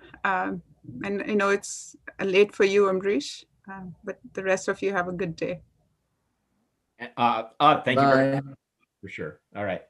And I know it's late for you, Ambrish, but the rest of you have a good day. Thank you very much. For sure. All right.